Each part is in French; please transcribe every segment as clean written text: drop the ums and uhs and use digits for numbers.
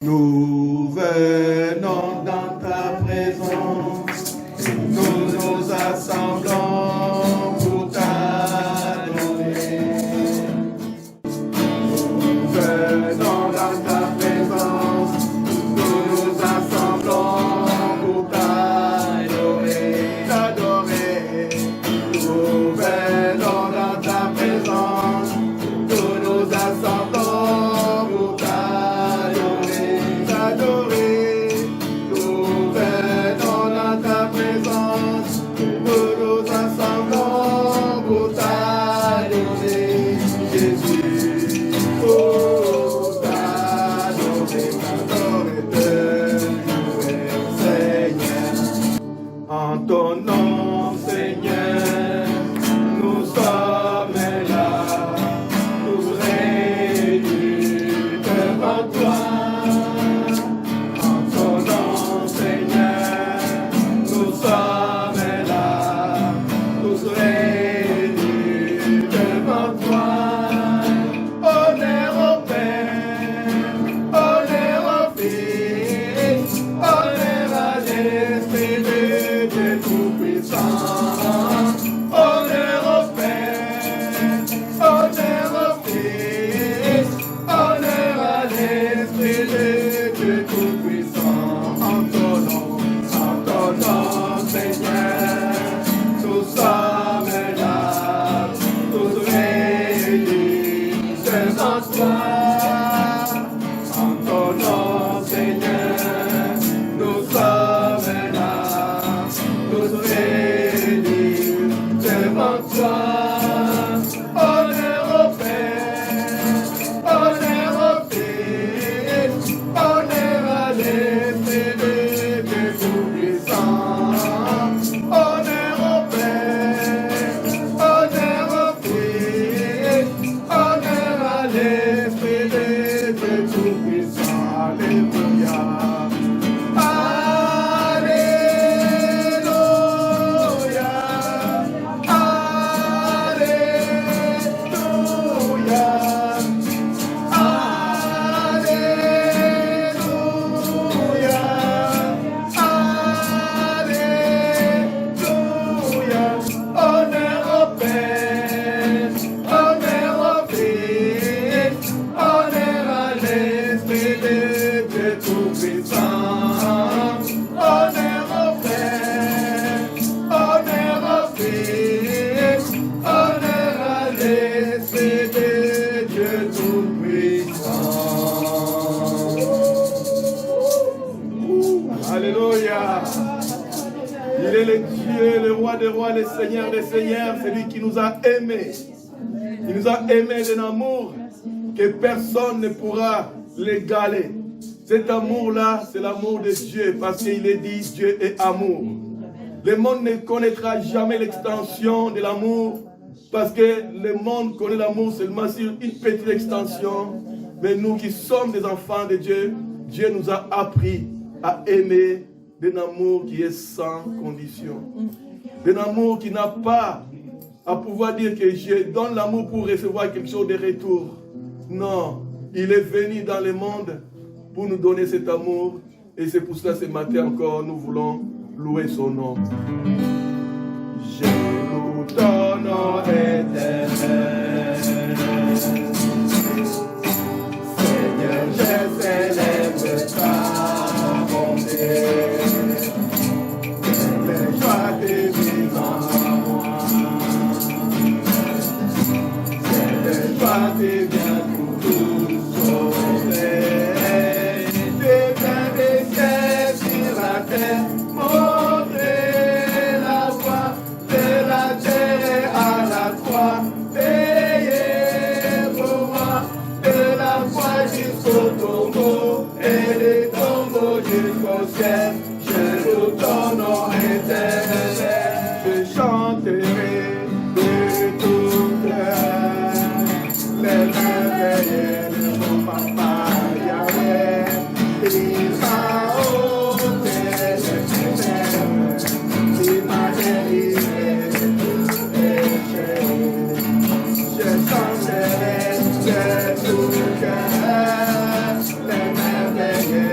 Nous venons dans ta présence, nous nous assemblons pour t'adorer. Nous venons dans ta présence, nous nous assemblons pour t'adorer, t'adorer. Nous venons dans ta présence, nous nous assemblons pour t'adorer, t'adorer. Nous venons dans ta présence, nous nous assemblons pour t'adorer, Jésus. Oh, t'adorer, t'adorer, te louer, Seigneur. En ton nom, Seigneur, nous sommes là, tous réunis devant toi. En ton nom, Seigneur, nous sommes là, tous réunis devant toi. Honneur au Père, honneur au Fils, honneur à l'Esprit de Dieu Tout-Puissant. Honneur au Père, honneur au Fils, honneur à l'Esprit de Dieu Tout-Puissant. En ton nom, Seigneur, nous sommes là, tous réunis devant toi. En ton nom, Seigneur, nous sommes là, tous réunis devant toi. Honneur au Père, honneur au Fils, honneur à l'Esprit de Dieu Tout-Puissant. Honneur au Père, honneur au Fils, honneur à l'Esprit de Dieu Tout-Puissant. Alléluia. Alléluia. Alléluia. Alléluia. Alléluia. Honneur au Père, honneur au Fils, honneur à l'Esprit de Dieu Tout-Puissant. Honneur au Père, honneur au Fils, honneur à l'Esprit de Dieu Tout-Puissant. Alléluia. Il est le Dieu, le roi des rois, le Seigneur des seigneurs, celui qui nous a aimés. Il nous a aimés d'un amour que personne ne pourra l'égaler. Cet amour-là, c'est l'amour de Dieu, parce qu'il est dit Dieu est amour. Le monde ne connaîtra jamais l'extension de l'amour, parce que le monde connaît l'amour seulement sur une petite extension. Mais nous qui sommes des enfants de Dieu, Dieu nous a appris à aimer d'un amour qui est sans condition. D'un amour qui n'a pas à pouvoir dire que je donne l'amour pour recevoir quelque chose de retour. Non, il est venu dans le monde pour nous donner cet amour. Et c'est pour cela ce matin encore, nous voulons louer son nom. Je loue ton nom éternel. Seigneur, je célèbre ta bonté. Les joies divines en moi. C'est les joies divines pour tous sauver. Des biens des cieux sur la terre, montrer la voie de la terre à la croix. Payez pour moi de la croix jusqu'au tombeau et des tombeaux jusqu'au ciel. Je loue ton nom éternel, je chanterai de tout cœur les merveilles de mon papa Yahweh. Il m'a ôté les ténèbres, il m'a délivré de tout péché. Je chanterai de tout cœur les merveilles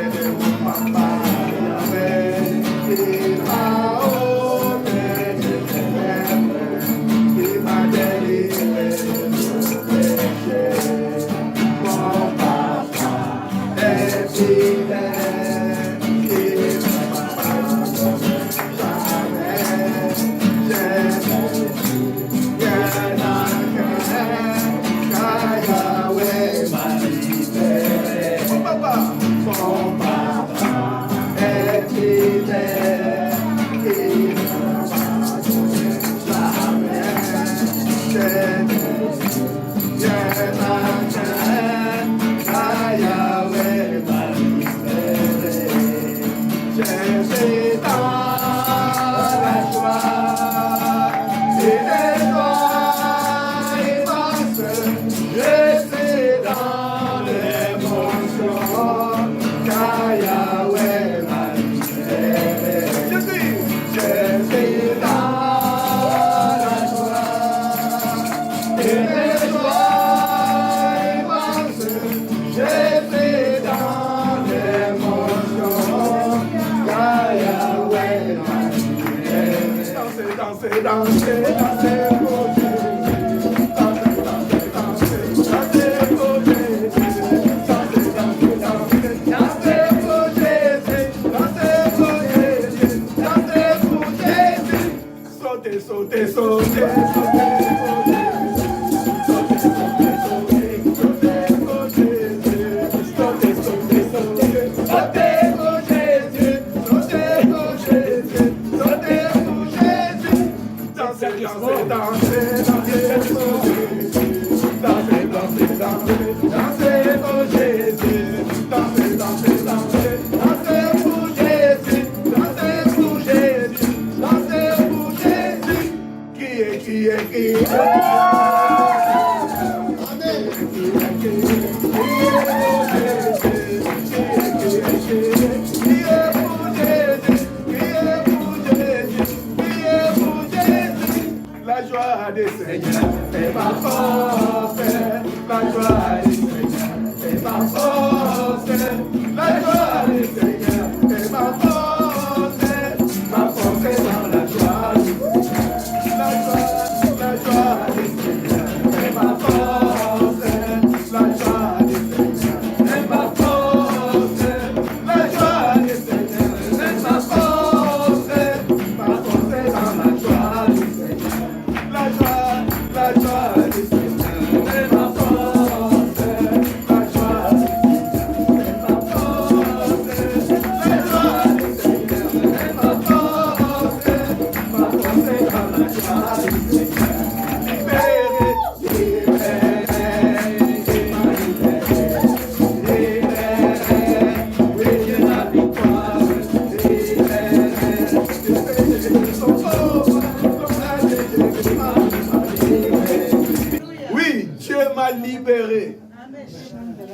Libéré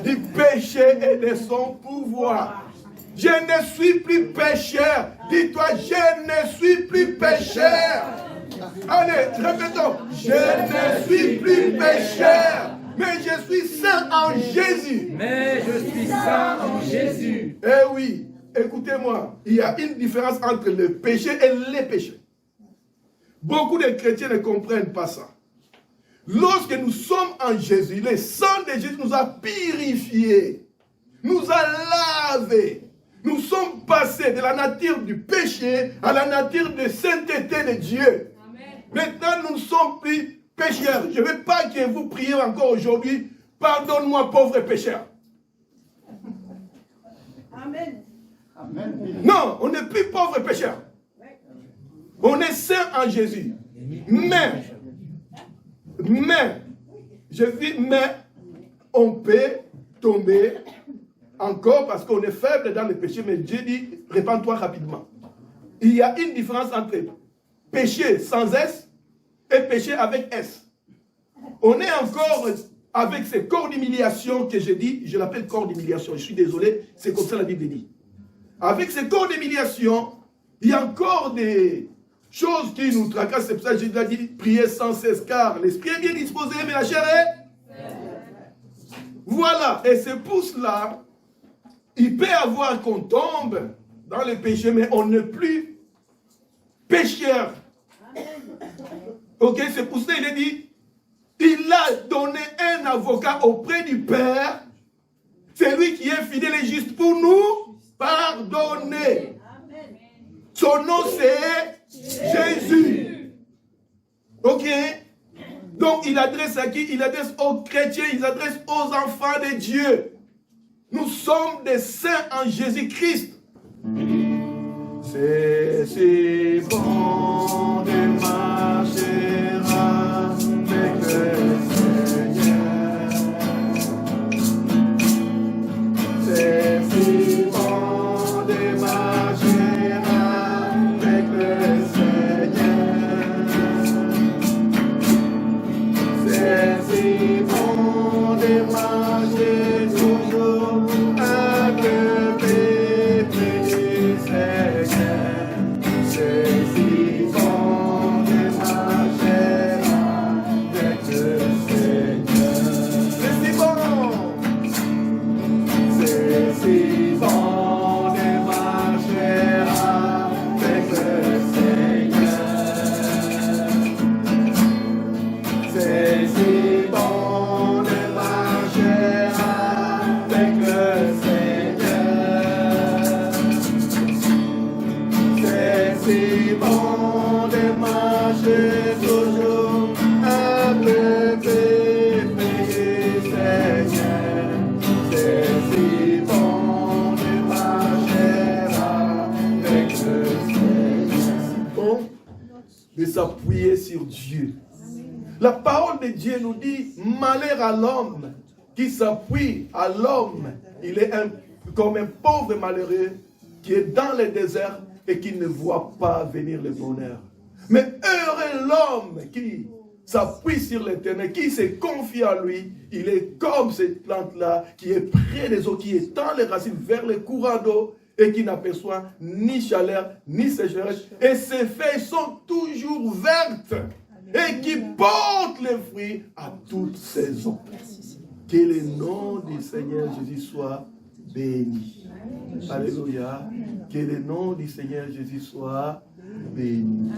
du péché et de son pouvoir. Je ne suis plus pécheur. Dis-toi, je ne suis plus pécheur. Allez, répétons. Je ne suis plus pécheur. Mais je suis saint en Jésus. Mais je suis saint en Jésus. Eh oui, écoutez-moi. Il y a une différence entre le péché et les péchés. Beaucoup de chrétiens ne comprennent pas ça. Lorsque nous sommes en Jésus, le sang de Jésus nous a purifiés, nous a lavés. Nous sommes passés de la nature du péché à la nature de sainteté de Dieu. Amen. Maintenant, nous ne sommes plus pécheurs. Je ne veux pas que vous priez encore aujourd'hui. Pardonne-moi, pauvre pécheur. Amen. Amen. Non, on n'est plus pauvre pécheur. On est saint en Jésus. Mais, je dis, mais, on peut tomber encore parce qu'on est faible dans le péché, mais Dieu dit, répands-toi rapidement. Il y a une différence entre péché sans S et péché avec S. On est encore avec ce corps d'humiliation que je dis, je l'appelle corps d'humiliation, je suis désolé, c'est comme ça la Bible dit. Avec ce corps d'humiliation, il y a encore des choses qui nous tracassent, c'est pour ça que Jésus a dit, priez sans cesse, car l'esprit est bien disposé, mais la chair est... Voilà, et c'est pour cela, il peut y avoir qu'on tombe dans le péché, mais on n'est plus pécheur. Ok, c'est pour ça qu'il a dit, il a donné un avocat auprès du Père, C'est lui qui est fidèle et juste pour nous pardonner. Son nom c'est Jésus. Ok? Donc il adresse à qui? Il adresse aux chrétiens, il adresse aux enfants de Dieu. Nous sommes des saints en Jésus-Christ. C'est si bon de marcher avec le Seigneur. C'est si bon de marcher avec le Seigneur. C'est si bon de marcher toujours avec le de s'appuyer sur Dieu. La parole de Dieu nous dit, malheur à l'homme qui s'appuie à l'homme. Il est comme un pauvre malheureux qui est dans le désert et qui ne voit pas venir le bonheur. Mais heureux l'homme qui s'appuie sur l'Éternel, qui se confie à lui. Il est comme cette plante-là qui est près des eaux, qui étend les racines vers les courants d'eau et qui n'aperçoit ni chaleur, ni sécheresse. Et ses feuilles sont toujours vertes et qui portent les fruits à toute saison. Que le nom du Seigneur Jésus soit béni. Alléluia. Que le nom du Seigneur Jésus soit béni.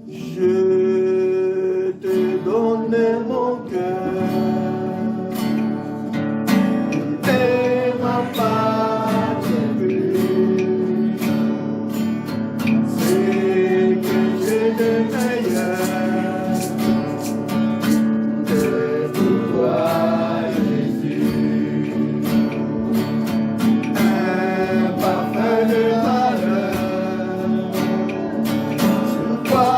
Je te donne mon cœur et ma partie. C'est que j'ai de meilleur que pour toi, Jésus. Un parfum de valeur sur toi.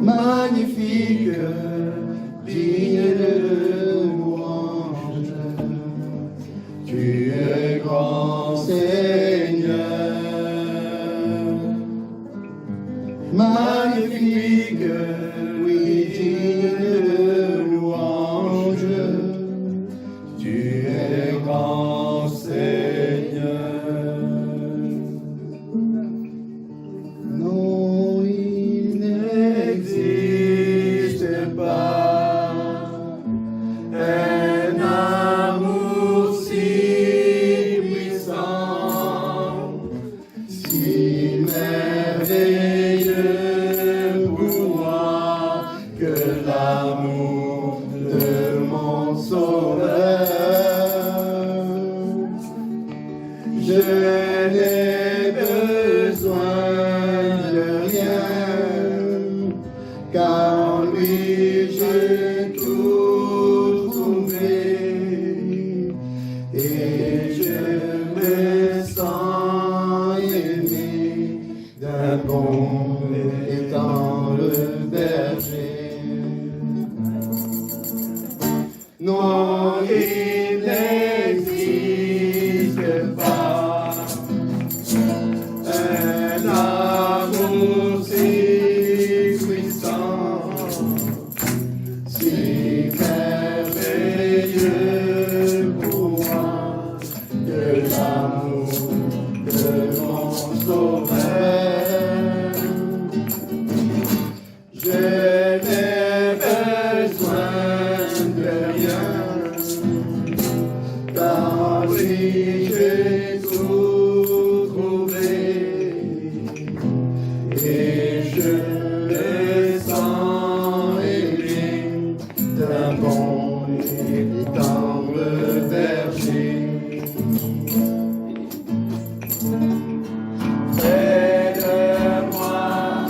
Magnifique, digne de louange, tu es grand Seigneur. Magnifique, oui, digne de louange, tu es grand Seigneur. Non, il n'existe pas un amour si puissant, si merveilleux pour moi que l'amour de mon Sauveur. Je n'ai besoin de rien, car en lui j'ai tout trouvé, et je me aimé d'un bon et tendre berger. Non, il n'existe pas un amour si puissant, si merveilleux pour moi que l'amour de mon sauveur. Je n'ai besoin de rien, car lui j'ai tout trouvé, et je le sens aimé d'un bon et tendre berger. Fais de moi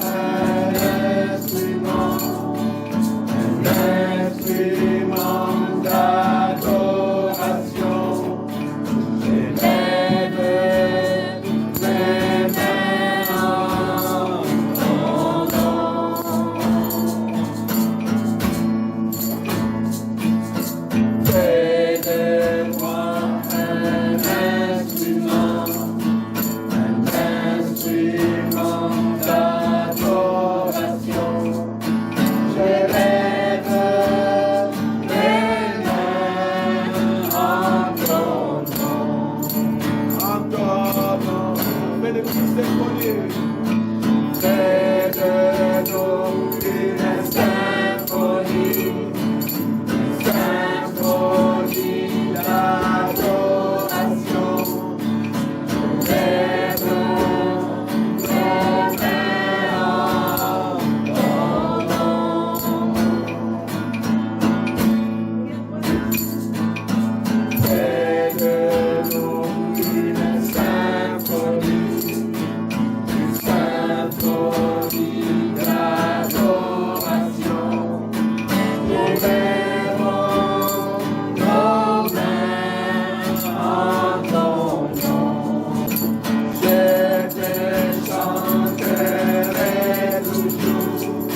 un instrument d'adoration. J'élève mes mains en ton nom. Fais de moi un instrument d'adoration. J'élève mes mains en ton nom. Encore, fais des petites symphonies. Fais de nous une symphonie d'adoration. J'élève mes mains en ton nom. Fais de nous une symphonie d'adoration. Élevons nos mains en ton nom. Je te chanterai toujours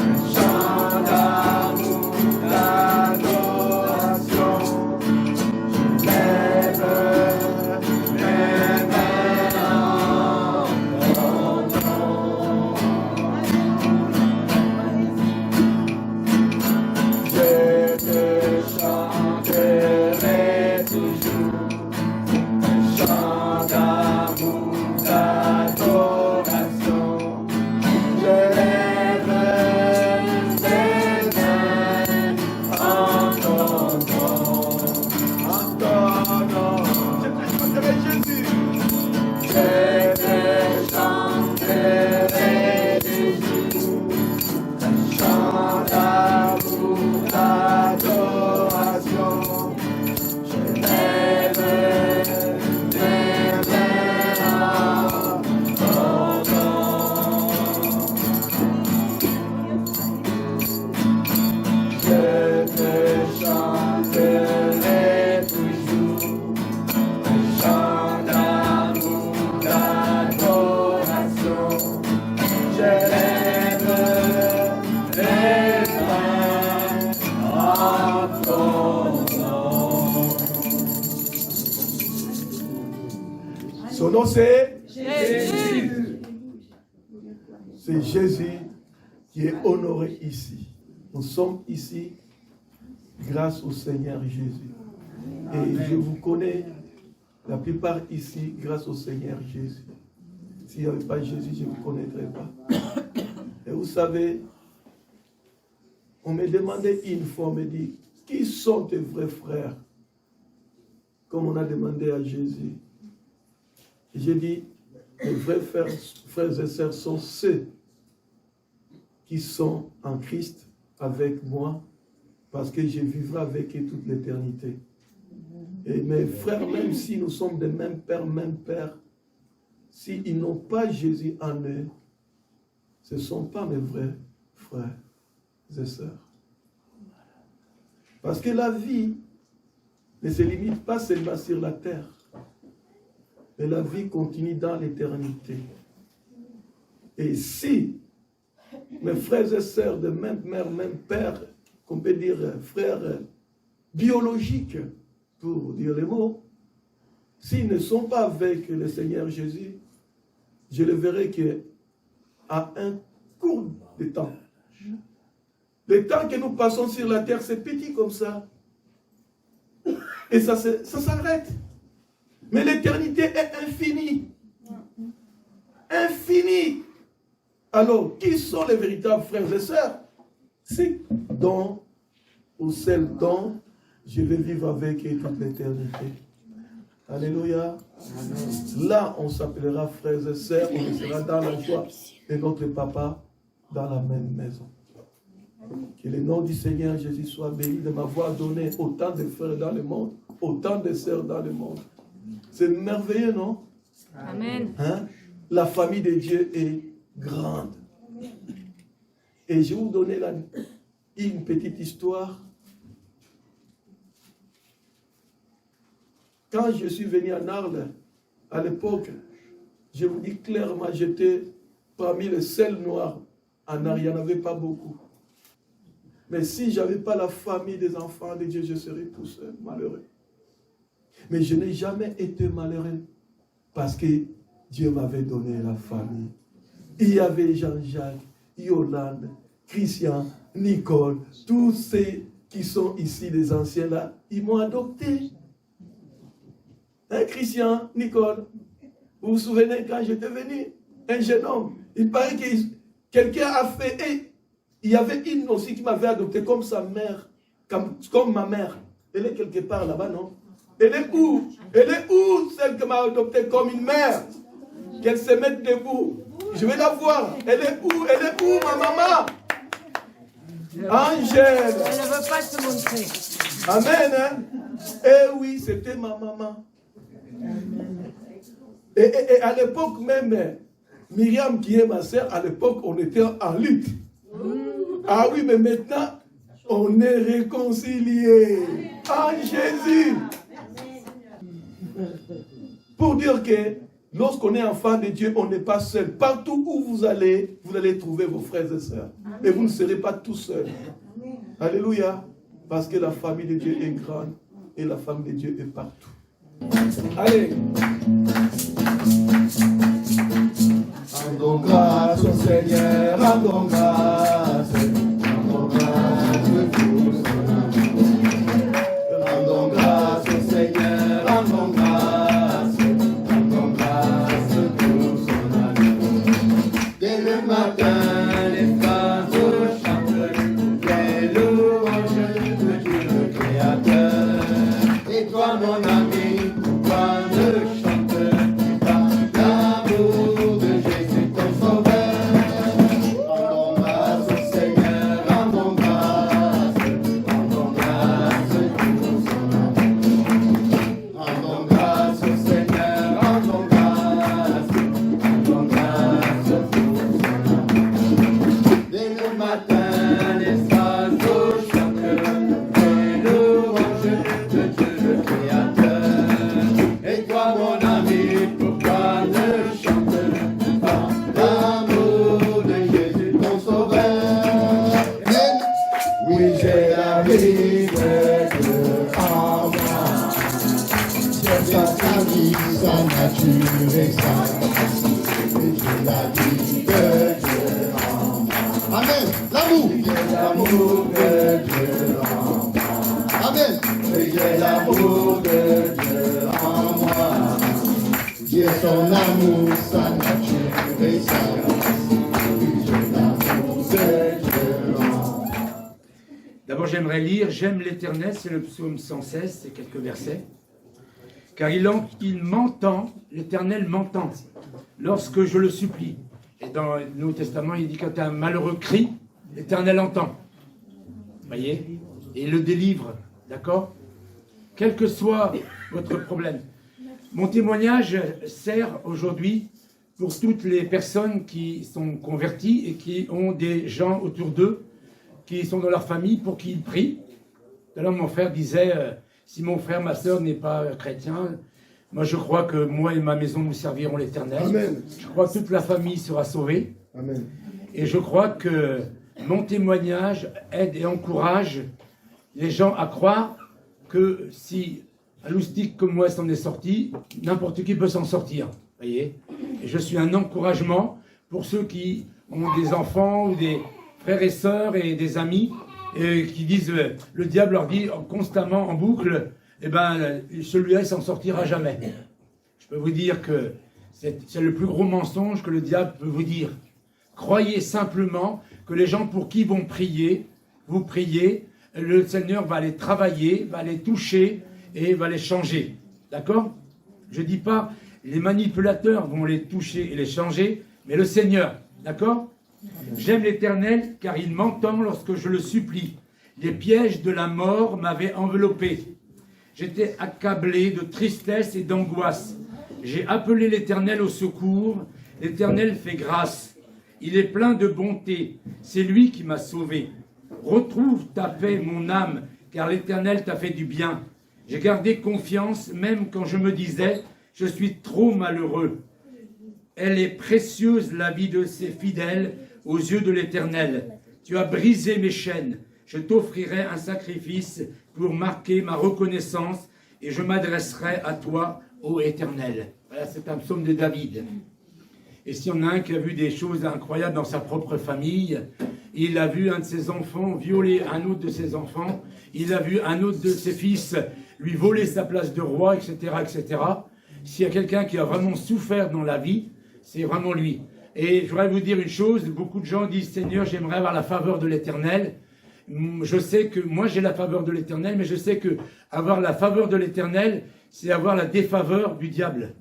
un chant d'amour, d'adoration. J'élève mes mains en ton nom. Je te chanterai toujours un chant d'amour, d'adoration. J'élève mes mains en ton nom. Encore, non. Je te chanterai Jésus. Je te chanterai Jésus, un chant d'amour, d'adoration. J'élève mes mains en ton nom. Je te chanterai toujours un chant d'amour, d'adoration. J'élève mes mains en ton nom. Son nom c'est Jésus. C'est Jésus qui est honoré ici. Nous sommes ici grâce au Seigneur Jésus. Et je vous connais, la plupart ici, grâce au Seigneur Jésus. S'il n'y avait pas Jésus, je ne vous connaîtrais pas. Et vous savez, on me demandait une fois, on me dit, qui sont tes vrais frères? Comme on a demandé à Jésus. Et j'ai dit, les vrais frères et sœurs sont ceux qui sont en Christ avec moi, parce que je vivrai avec eux toute l'éternité. Et mes frères, même si nous sommes des mêmes pères, s'ils n'ont pas Jésus en eux, ce ne sont pas mes vrais frères et sœurs. Parce que la vie ne se limite pas seulement sur la terre. mais la vie continue dans l'éternité. Et si mes frères et sœurs de même mère, même père, qu'on peut dire frères biologiques, pour dire les mots, s'ils ne sont pas avec le Seigneur Jésus, je le verrai qu'à un court de temps, le temps que nous passons sur la terre, c'est petit comme ça. Et ça s'arrête. Mais l'éternité est infinie. Infinie. Alors, qui sont les véritables frères et sœurs? C'est dans, ou celle dont je vais vivre avec eux toute l'éternité. Alléluia. Amen. Là, on s'appellera frères et sœurs, on sera dans la joie de notre papa dans la même maison. Que le nom du Seigneur Jésus soit béni de m'avoir donné autant de frères dans le monde, autant de sœurs dans le monde. C'est merveilleux, non? Amen. Hein? La famille de Dieu est grande. Et je vais vous donner une petite histoire. Quand je suis venu à Arles, à l'époque, je vous dis clairement, j'étais parmi les seuls noirs. En Arles, il n'y en avait pas beaucoup. Mais si je n'avais pas la famille des enfants de Dieu, je serais tout seul, malheureux. Mais je n'ai jamais été malheureux parce que Dieu m'avait donné la famille. Il y avait Jean-Jacques, Yolande, Christian, Nicole, tous ceux qui sont ici, les anciens là, ils m'ont adopté. Hein, Christian, Nicole, vous vous souvenez quand j'étais venu, un jeune homme, il paraît que quelqu'un a fait, il y avait une aussi qui m'avait adopté comme sa mère, comme ma mère. Elle est quelque part là-bas, non? Elle est où? Elle est où, celle qui m'a adopté comme une mère? Qu'elle se mette debout. Je vais la voir. Elle est où? Elle est où, ma maman? Angèle. Elle ne veut pas se montrer. Amen, hein? Eh oui, c'était ma maman. Et à l'époque même, Myriam qui est ma sœur, à l'époque, on était en lutte. Ah oui, mais maintenant, on est réconciliés en Jésus. Pour dire que lorsqu'on est enfant de Dieu, on n'est pas seul. Partout où vous allez trouver vos frères et sœurs. Et vous ne serez pas tout seul. Alléluia. Parce que la famille de Dieu est grande et la famille de Dieu est partout. Allez. Rendons grâce au Seigneur, rendons grâce pour son amour. Rendons grâce au Seigneur, rendons grâce pour son amour. Dès le matin, les oiseaux chantent des louanges de Dieu le Créateur. Et toi, mon ami, pourquoi ne chantes-tu pas l'amour de Jésus ton Sauveur? Rendons grâce au Seigneur, rendons grâce pour son amour. Rendons grâce au Seigneur, rendons grâce pour son amour. Dès le matin, les oiseaux chantent des louanges de Dieu le Créateur. Et toi, mon ami, pourquoi ne chantes-tu pas l'amour de Jésus ton Sauveur? Oui, j'ai la vie de Dieu en moi. J'ai sa vie, sa nature et sa capacité. J'ai la vie de Dieu en moi. Amen. L'amour. J'ai l'amour de Dieu en moi. Amen. J'ai l'amour de Dieu en moi. Dieu son amour, sa nature et sa capacité. J'ai l'amour de Dieu en moi. D'abord, j'aimerais lire « J'aime l'Éternel », c'est le psaume 116, c'est quelques versets. Car il m'entend, l'Éternel m'entend, lorsque je le supplie. Et dans le Nouveau Testament, il dit quand un malheureux crie, l'Éternel entend. Vous voyez? Et il le délivre, d'accord? Quel que soit votre problème. Mon témoignage sert aujourd'hui pour toutes les personnes qui sont converties et qui ont des gens autour d'eux qui sont dans leur famille pour qu'ils prient. Alors mon frère disait, si mon frère, ma soeur n'est pas chrétien, Moi, je crois que moi et ma maison, nous servirons l'Éternel. Amen. Je crois que toute la famille sera sauvée. Amen. Et je crois que mon témoignage aide et encourage les gens à croire que si un loustic comme moi s'en est sorti, n'importe qui peut s'en sortir. Voyez. Et je suis un encouragement pour ceux qui ont des enfants ou des frères et sœurs et des amis et qui disent, le diable leur dit constamment en boucle, eh ben, celui-là, il s'en sortira jamais. Je peux vous dire que c'est le plus gros mensonge que le diable peut vous dire. Croyez simplement que les gens pour qui vont prier, vous priez, le Seigneur va les travailler, va les toucher et va les changer. D'accord? Je ne dis pas les manipulateurs vont les toucher et les changer, mais le Seigneur. D'accord? J'aime l'Éternel car il m'entend lorsque je le supplie. Les pièges de la mort m'avaient enveloppé. J'étais accablé de tristesse et d'angoisse. J'ai appelé l'Éternel au secours. L'Éternel fait grâce. Il est plein de bonté. C'est lui qui m'a sauvé. Retrouve ta paix, mon âme, car l'Éternel t'a fait du bien. J'ai gardé confiance, même quand je me disais, je suis trop malheureux. Elle est précieuse, la vie de ses fidèles, aux yeux de l'Éternel. Tu as brisé mes chaînes. Je t'offrirai un sacrifice pour marquer ma reconnaissance et je m'adresserai à toi, ô Éternel. Voilà, c'est un psaume de David. Et s'il y en a un qui a vu des choses incroyables dans sa propre famille, il a vu un de ses enfants violer un autre de ses enfants, il a vu un autre de ses fils lui voler sa place de roi, etc., etc. S'il y a quelqu'un qui a vraiment souffert dans la vie, c'est vraiment lui. Et je voudrais vous dire une chose, beaucoup de gens disent « Seigneur, j'aimerais avoir la faveur de l'Éternel ». Je sais que moi j'ai la faveur de l'Éternel, mais je sais que avoir la faveur de l'Éternel, c'est avoir la défaveur du diable.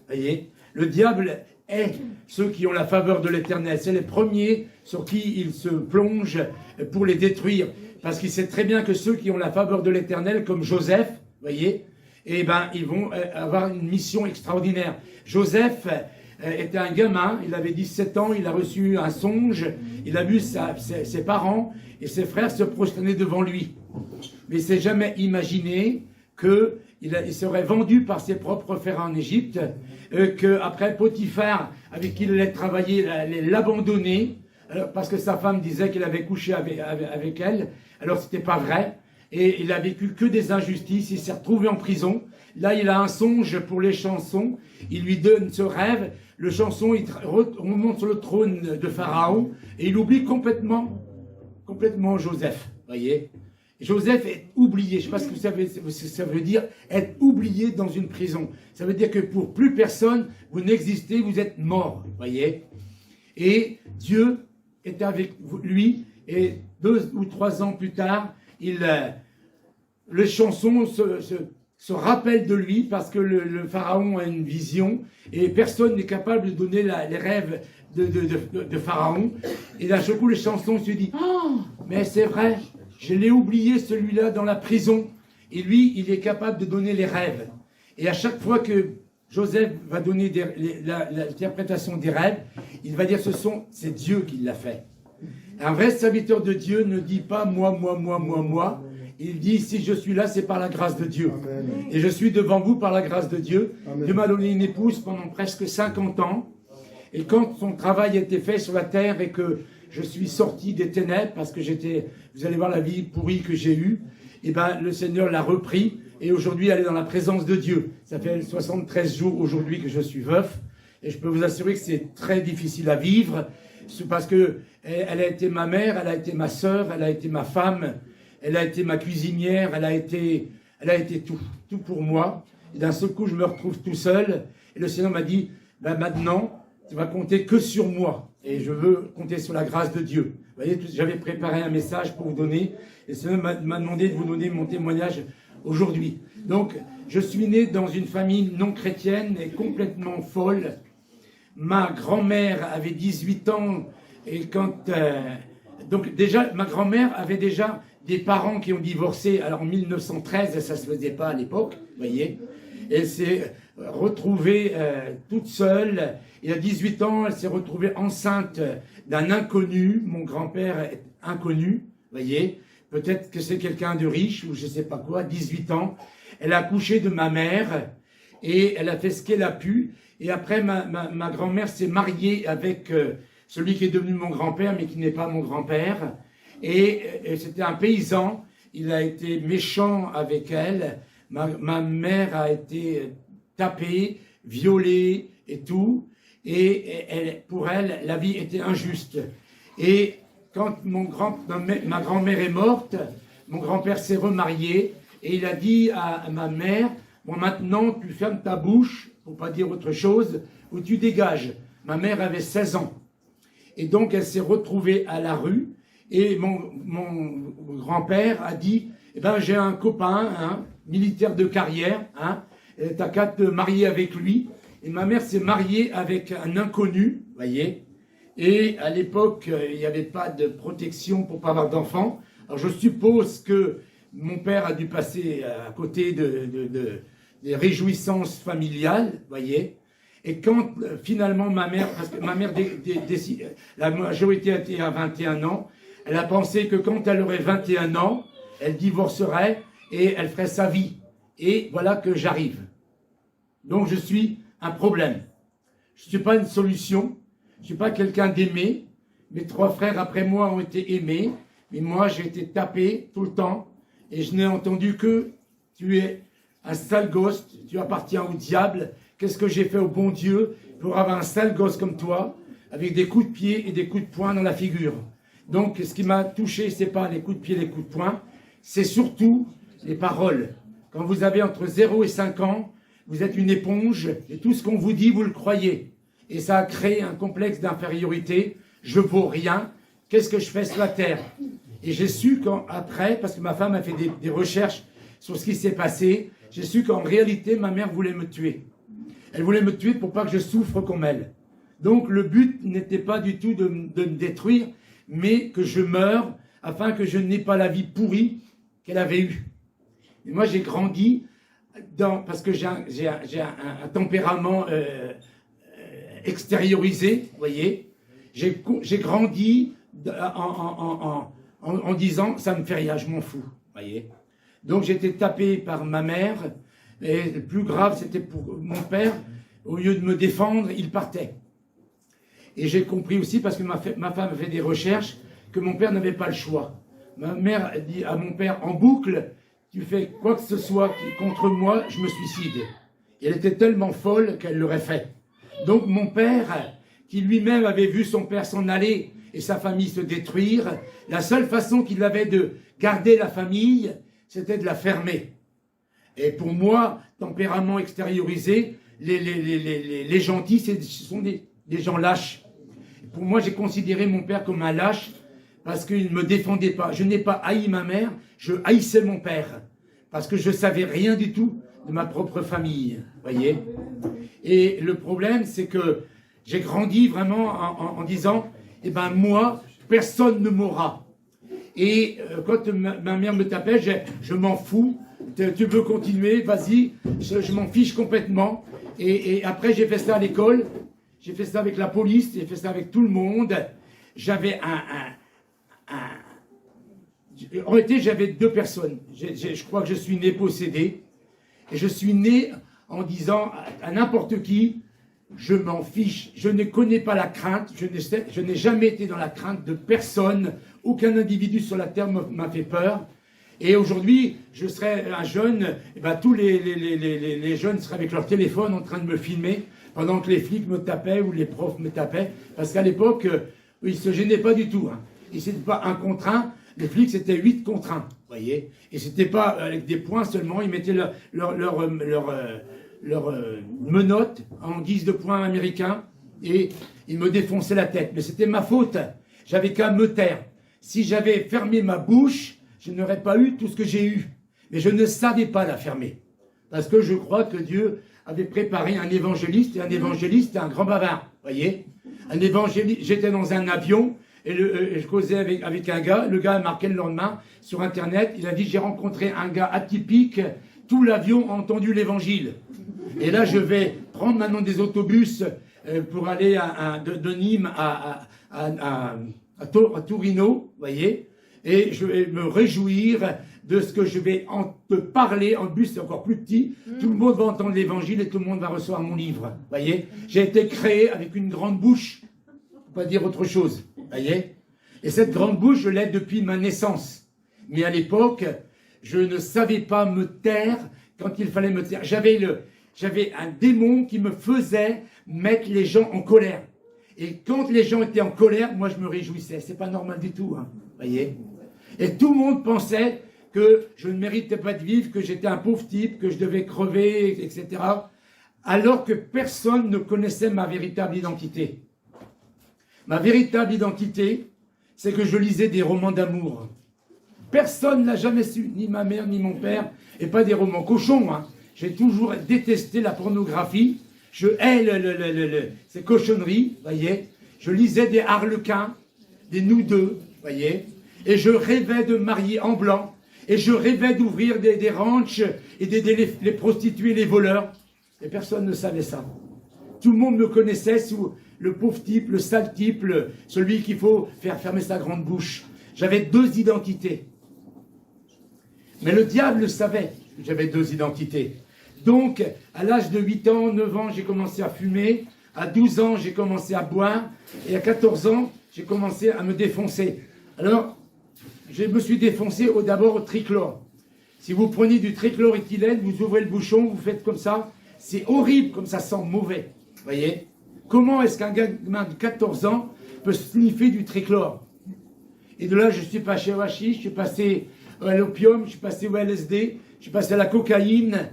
Voyez, le diable est ceux qui ont la faveur de l'Éternel. C'est les premiers sur qui il se plonge pour les détruire. Parce qu'il sait très bien que ceux qui ont la faveur de l'Éternel, comme Joseph, voyez, eh ben, ils vont avoir une mission extraordinaire. Joseph était un gamin, il avait 17 ans, il a reçu un songe, il a vu ses parents et ses frères se prosterner devant lui. Mais il ne s'est jamais imaginé qu'il serait vendu par ses propres frères en Égypte, qu'après Potiphar, avec qui il allait travailler, allait l'abandonner, parce que sa femme disait qu'il avait couché avec elle, alors c'était pas vrai, et il a vécu que des injustices, il s'est retrouvé en prison. Là, il a un songe pour les chansons, il lui donne ce rêve, le chanson, il remonte sur le trône de Pharaon, et il oublie complètement Joseph, voyez. Joseph est oublié, je ne sais pas ce que ça veut dire, être oublié dans une prison. Ça veut dire que pour plus personne, vous n'existez, vous êtes mort, voyez. Et Dieu est avec lui, et 2 ou 3 ans plus tard, les chansons se rappellent de lui parce que le pharaon a une vision et personne n'est capable de donner les rêves de Pharaon. Et d'un seul coup, les chansons se disent « Oh, mais c'est vrai, je l'ai oublié celui-là dans la prison. » Et lui, il est capable de donner les rêves. Et à chaque fois que Joseph va donner l'interprétation des rêves, il va dire c'est Dieu qui l'a fait. Un vrai serviteur de Dieu ne dit pas moi. Il dit si je suis là, c'est par la grâce de Dieu. Amen. Et je suis devant vous par la grâce de Dieu. Amen. Dieu m'a donné une épouse pendant presque 50 ans. Et quand son travail a été fait sur la terre et que je suis sorti des ténèbres, parce que vous allez voir la vie pourrie que j'ai eue, et ben le Seigneur l'a repris. Et aujourd'hui, elle est dans la présence de Dieu. Ça fait 73 jours aujourd'hui que je suis veuf. Et je peux vous assurer que c'est très difficile à vivre. C'est parce que elle a été ma mère, elle a été ma sœur, elle a été ma femme, elle a été ma cuisinière, elle a été tout pour moi. Et d'un seul coup, je me retrouve tout seul. Et le Seigneur m'a dit, ben maintenant, tu vas compter que sur moi. Et je veux compter sur la grâce de Dieu. Vous voyez, j'avais préparé un message pour vous donner. Et le Seigneur m'a demandé de vous donner mon témoignage aujourd'hui. Donc, je suis né dans une famille non chrétienne et complètement folle. Ma grand-mère avait 18 ans et donc déjà, ma grand-mère avait déjà des parents qui ont divorcé. Alors en 1913, ça ne se faisait pas à l'époque, vous voyez. Elle s'est retrouvée toute seule. Et à 18 ans, elle s'est retrouvée enceinte d'un inconnu. Mon grand-père est inconnu, vous voyez. Peut-être que c'est quelqu'un de riche ou je ne sais pas quoi, 18 ans. Elle a accouché de ma mère. et elle a fait ce qu'elle a pu. Et après, ma grand-mère s'est mariée avec celui qui est devenu mon grand-père, mais qui n'est pas mon grand-père. Et c'était un paysan. Il a été méchant avec elle. Ma mère a été tapée, violée et tout. Et pour elle, la vie était injuste. Et quand ma grand-mère est morte, mon grand-père s'est remarié. Et il a dit à ma mère, bon, maintenant, tu fermes ta bouche, pour pas dire autre chose, ou tu dégages. Ma mère avait 16 ans. Et donc, elle s'est retrouvée à la rue. Et mon grand-père a dit, eh ben, j'ai un copain, hein, militaire de carrière, hein, t'as qu'à te marier avec lui. Et ma mère s'est mariée avec un inconnu, voyez. Et à l'époque, il n'y avait pas de protection pour pas avoir d'enfants. Alors, je suppose que mon père a dû passer à côté des réjouissances familiales, voyez. Et quand finalement ma mère, parce que ma mère décide, la majorité était à 21 ans, elle a pensé que quand elle aurait 21 ans, elle divorcerait et elle ferait sa vie. Et voilà que j'arrive. Donc je suis un problème. Je ne suis pas une solution, je ne suis pas quelqu'un d'aimé. Mes 3 frères après moi ont été aimés, mais moi j'ai été tapé tout le temps. Et je n'ai entendu que tu es un sale gosse, tu appartiens au diable. Qu'est-ce que j'ai fait au bon Dieu pour avoir un sale gosse comme toi, avec des coups de pied et des coups de poing dans la figure. Donc ce qui m'a touché, ce n'est pas les coups de pied, les coups de poing, c'est surtout les paroles. Quand vous avez entre 0 et 5 ans, vous êtes une éponge et tout ce qu'on vous dit, vous le croyez. Et ça a créé un complexe d'infériorité. Je vaux rien. Qu'est-ce que je fais sur la terre? Et j'ai su après, parce que ma femme a fait des recherches sur ce qui s'est passé, j'ai su qu'en réalité, ma mère voulait me tuer. Elle voulait me tuer pour pas que je souffre comme elle. Donc le but n'était pas du tout de me détruire, mais que je meure afin que je n'ai pas la vie pourrie qu'elle avait eue. Et moi j'ai grandi parce que j'ai un tempérament extériorisé, vous voyez. J'ai grandi en disant ça me fait rien, je m'en fous, voyez. Donc j'ai été tapé par ma mère, et le plus grave c'était pour mon père. Au lieu de me défendre, il partait. Et j'ai compris aussi, parce que ma femme a fait des recherches, que mon père n'avait pas le choix. Ma mère dit à mon père en boucle, tu fais quoi que ce soit contre moi, je me suicide. Et elle était tellement folle qu'elle l'aurait fait. Donc mon père, qui lui-même avait vu son père s'en aller et sa famille se détruire, la seule façon qu'il avait de garder la famille, c'était de la fermer. Et pour moi, tempérament extériorisé, les gentils, ce sont des gens lâches. Pour moi, j'ai considéré mon père comme un lâche parce qu'il ne me défendait pas. Je n'ai pas haï ma mère, je haïssais mon père parce que je ne savais rien du tout de ma propre famille, voyez. Et le problème, c'est que j'ai grandi vraiment en disant, eh ben moi, personne ne m'aura. Et quand ma mère me tapait, je m'en fous, tu veux continuer, vas-y, je m'en fiche complètement. Et après, j'ai fait ça à l'école, j'ai fait ça avec la police, j'ai fait ça avec tout le monde. J'avais en réalité, j'avais 2 personnes. Je crois que je suis né possédé. Et je suis né en disant à n'importe qui, je m'en fiche, je ne connais pas la crainte, je n'ai jamais été dans la crainte de personne, aucun individu sur la terre m'a fait peur. Et aujourd'hui, je serais un jeune, et ben tous les jeunes seraient avec leur téléphone en train de me filmer pendant que les flics me tapaient ou les profs me tapaient. Parce qu'à l'époque, ils ne se gênaient pas du tout. Hein. Et c'était pas 1 contre 1, les flics c'était 8 contre 1, voyez. Et c'était pas avec des points seulement, ils mettaient leur menottes en guise de points américains et ils me défonçaient la tête. Mais c'était ma faute, j'avais qu'à me taire. Si j'avais fermé ma bouche, je n'aurais pas eu tout ce que j'ai eu. Mais je ne savais pas la fermer. Parce que je crois que Dieu avait préparé un évangéliste, et un évangéliste est un grand bavard, voyez. Un évangéliste, j'étais dans un avion, et je causais avec un gars, le gars a marqué le lendemain sur Internet, il a dit, j'ai rencontré un gars atypique, tout l'avion a entendu l'évangile. Et là, je vais prendre maintenant des autobus pour aller de Nîmes à Torino, voyez. et je vais me réjouir de ce que je vais te parler. En plus, c'est encore plus petit. Tout le monde va entendre l'évangile et tout le monde va recevoir mon livre. Voyez, j'ai été créé avec une grande bouche. Faut pas dire autre chose. Voyez. Et cette grande bouche, je l'ai depuis ma naissance. Mais à l'époque, je ne savais pas me taire quand il fallait me taire. J'avais un démon qui me faisait mettre les gens en colère. Et quand les gens étaient en colère, moi je me réjouissais. C'est pas normal du tout, hein. Voyez. Et tout le monde pensait que je ne méritais pas de vivre, que j'étais un pauvre type, que je devais crever, etc. Alors que personne ne connaissait ma véritable identité. Ma véritable identité, c'est que je lisais des romans d'amour. Personne n'a jamais su, ni ma mère, ni mon père, et pas des romans cochons, hein. J'ai toujours détesté la pornographie. Je hais ces cochonneries, voyez. Je lisais des Harlequins, des Nous deux, voyez. Et je rêvais de me marier en blanc. Et je rêvais d'ouvrir des ranchs et d'aider les prostituées, les voleurs. Et personne ne savait ça. Tout le monde me connaissait sous le pauvre type, le sale type, celui qu'il faut faire fermer sa grande bouche. J'avais deux identités. Mais le diable savait que j'avais deux identités. Donc, à l'âge de 8 ans, 9 ans, j'ai commencé à fumer. À 12 ans, j'ai commencé à boire. Et à 14 ans, j'ai commencé à me défoncer. Alors, je me suis défoncé d'abord au trichlore. Si vous prenez du trichloroéthylène, vous ouvrez le bouchon, vous faites comme ça. C'est horrible, comme ça sent mauvais. Voyez? Comment est-ce qu'un gamin de 14 ans peut sniffer du trichlore? Et de là, je suis passé au hashish, je suis passé à l'opium, je suis passé au LSD, je suis passé à la cocaïne.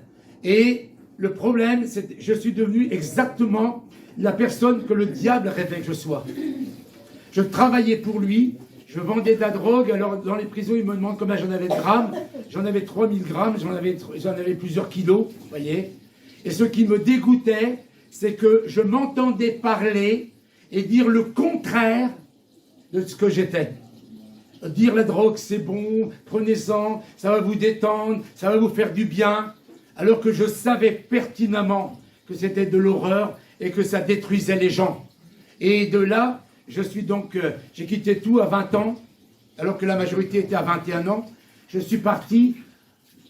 Et le problème, c'est que je suis devenu exactement la personne que le diable rêvait que je sois. Je travaillais pour lui, je vendais de la drogue. Alors dans les prisons, ils me demandent combien j'en avais de grammes. J'en avais 3000 grammes, j'en avais plusieurs kilos, voyez. Et ce qui me dégoûtait, c'est que je m'entendais parler et dire le contraire de ce que j'étais. Dire la drogue, c'est bon, prenez-en, ça va vous détendre, ça va vous faire du bien. Alors que je savais pertinemment que c'était de l'horreur et que ça détruisait les gens. Et de là, j'ai quitté tout à 20 ans, alors que la majorité était à 21 ans. Je suis parti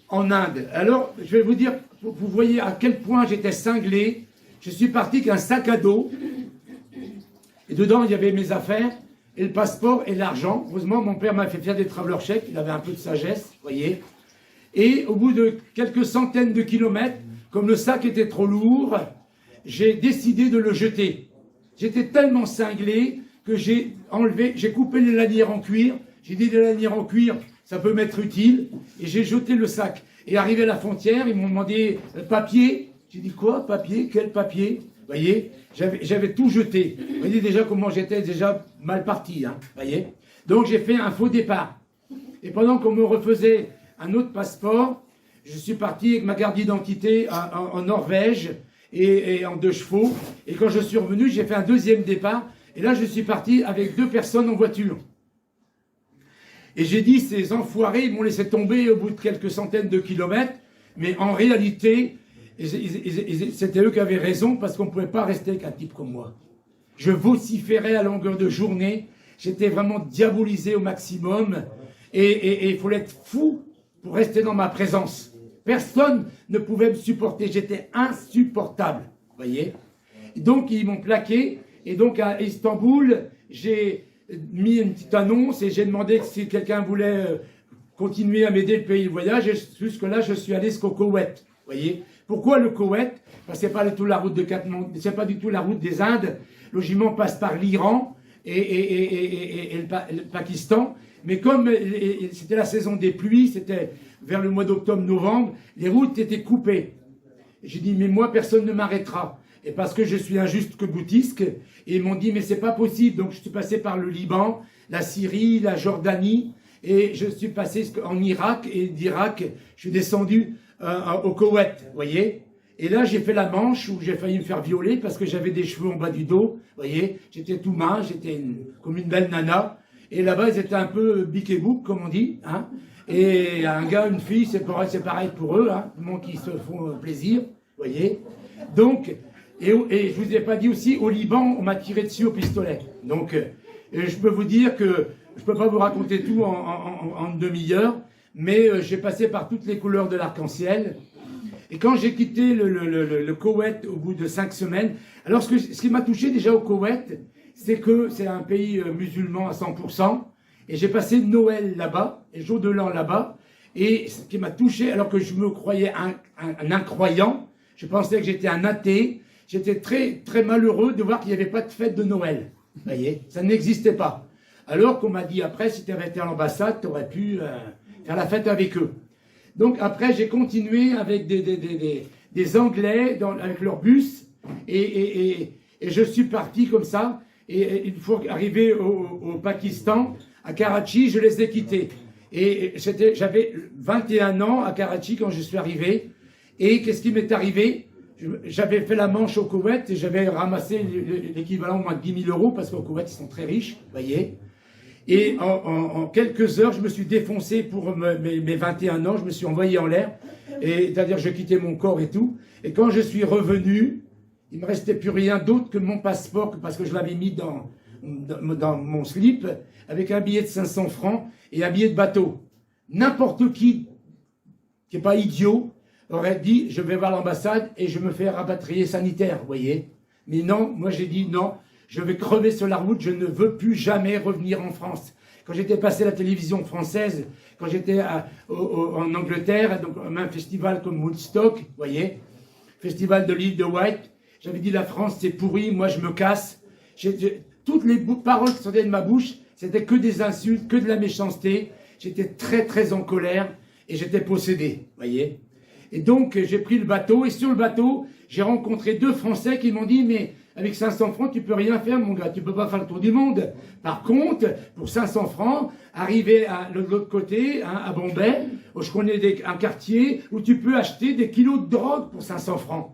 en Inde. Alors, je vais vous dire, vous voyez à quel point j'étais cinglé. Je suis parti avec un sac à dos, et dedans, il y avait mes affaires, et le passeport et l'argent. Heureusement, mon père m'a fait faire des traveler chèques, il avait un peu de sagesse, voyez. Et au bout de quelques centaines de kilomètres, comme le sac était trop lourd, j'ai décidé de le jeter. J'étais tellement cinglé que j'ai coupé les lanières en cuir. J'ai dit, les lanières en cuir, ça peut m'être utile. Et j'ai jeté le sac. Et arrivé à la frontière, ils m'ont demandé papier. J'ai dit, quoi, papier? Quel papier? Vous voyez, j'avais tout jeté. Vous voyez déjà comment j'étais déjà mal parti. Hein, voyez. Donc j'ai fait un faux départ. Et pendant qu'on me refaisait un autre passeport, je suis parti avec ma carte d'identité en Norvège et en 2 chevaux. Et quand je suis revenu, j'ai fait un deuxième départ. Et là, je suis parti avec 2 personnes en voiture. Et j'ai dit, ces enfoirés, ils m'ont laissé tomber au bout de quelques centaines de kilomètres. Mais en réalité, c'était eux qui avaient raison parce qu'on ne pouvait pas rester avec un type comme moi. Je vociférais à longueur de journée. J'étais vraiment diabolisé au maximum. Et il fallait être fou pour rester dans ma présence. Personne ne pouvait me supporter. J'étais insupportable. Vous voyez? Donc, ils m'ont plaqué. Et donc, à Istanbul, j'ai mis une petite annonce et j'ai demandé si quelqu'un voulait continuer à m'aider le pays de voyage. Et jusque-là, je suis allé jusqu'au Koweït. Vous voyez? Pourquoi le Koweït? Parce que c'est pas du tout la route de Katmandou, c'est pas du tout la route des Indes. Le logement passe par l'Iran et le Pakistan. Mais comme c'était la saison des pluies, c'était vers le mois d'octobre-novembre, les routes étaient coupées. J'ai dit, mais moi, personne ne m'arrêtera. Et parce que je suis injuste que boutisque, et ils m'ont dit, mais c'est pas possible. Donc je suis passé par le Liban, la Syrie, la Jordanie, et je suis passé en Irak, et d'Irak, je suis descendu au Koweït, vous voyez. Et là, j'ai fait la Manche, où j'ai failli me faire violer, parce que j'avais des cheveux en bas du dos, vous voyez. J'étais tout mince, j'étais comme une belle nana. Et là-bas, ils étaient un peu bic et bouc, comme on dit. Hein. Et un gars, une fille, c'est pareil pour eux, hein, tout le monde qui se font plaisir, vous voyez. Donc, et je vous ai pas dit aussi, au Liban, on m'a tiré dessus au pistolet. Donc, je peux vous dire que je ne peux pas vous raconter tout en une demi-heure, mais j'ai passé par toutes les couleurs de l'arc-en-ciel. Et quand j'ai quitté le Koweït au bout de 5 semaines, alors ce qui m'a touché déjà au Koweït, c'est que c'est un pays musulman à 100%, et j'ai passé Noël là-bas, et jour de l'an là-bas, et ce qui m'a touché, alors que je me croyais un incroyant, je pensais que j'étais un athée, j'étais très, très malheureux de voir qu'il n'y avait pas de fête de Noël. Vous voyez, ça n'existait pas. Alors qu'on m'a dit après, si tu avais été à l'ambassade, tu aurais pu faire la fête avec eux. Donc après, j'ai continué avec des Anglais avec leur bus, et je suis parti comme ça. Et une fois arrivé au Pakistan, à Karachi, je les ai quittés. Et j'avais 21 ans à Karachi quand je suis arrivé. Et qu'est-ce qui m'est arrivé? J'avais fait la manche au Koweït et j'avais ramassé l'équivalent au moins de 10 000 euros, parce qu'au Koweït, ils sont très riches, vous voyez. Et en quelques heures, je me suis défoncé pour mes 21 ans, je me suis envoyé en l'air, c'est-à-dire je quittais mon corps et tout. Et quand je suis revenu, il ne me restait plus rien d'autre que mon passeport, parce que je l'avais mis dans mon slip, avec un billet de 500 francs et un billet de bateau. N'importe qui n'est pas idiot aurait dit, je vais voir l'ambassade et je me fais rapatrier sanitaire, vous voyez. Mais non, moi j'ai dit non. Je vais crever sur la route, je ne veux plus jamais revenir en France. Quand j'étais passé à la télévision française, quand j'étais en Angleterre, donc à un festival comme Woodstock, vous voyez, festival de l'île de Wight, j'avais dit la France c'est pourri, moi je me casse. Toutes les paroles qui sortaient de ma bouche, c'était que des insultes, que de la méchanceté. J'étais très très en colère et j'étais possédé, vous voyez. Et donc j'ai pris le bateau et sur le bateau, j'ai rencontré 2 Français qui m'ont dit mais avec 500 francs, tu peux rien faire, mon gars. Tu peux pas faire le tour du monde. Par contre, pour 500 francs, arriver de l'autre côté, à Bombay, où je connais un quartier où tu peux acheter des kilos de drogue pour 500 francs.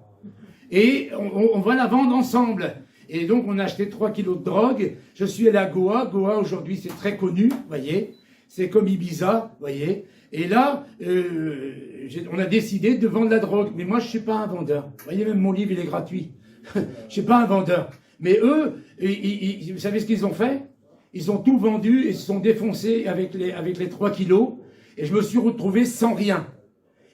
Et on va la vendre ensemble. Et donc, on a acheté 3 kilos de drogue. Je suis allé à Goa. Goa, aujourd'hui, c'est très connu, vous voyez. C'est comme Ibiza, vous voyez. Et là, on a décidé de vendre la drogue. Mais moi, je suis pas un vendeur. Vous voyez, même mon livre, il est gratuit. Je ne suis pas un vendeur. Mais eux, vous savez ce qu'ils ont fait? Ils ont tout vendu et se sont défoncés avec les 3 kilos. Et je me suis retrouvé sans rien.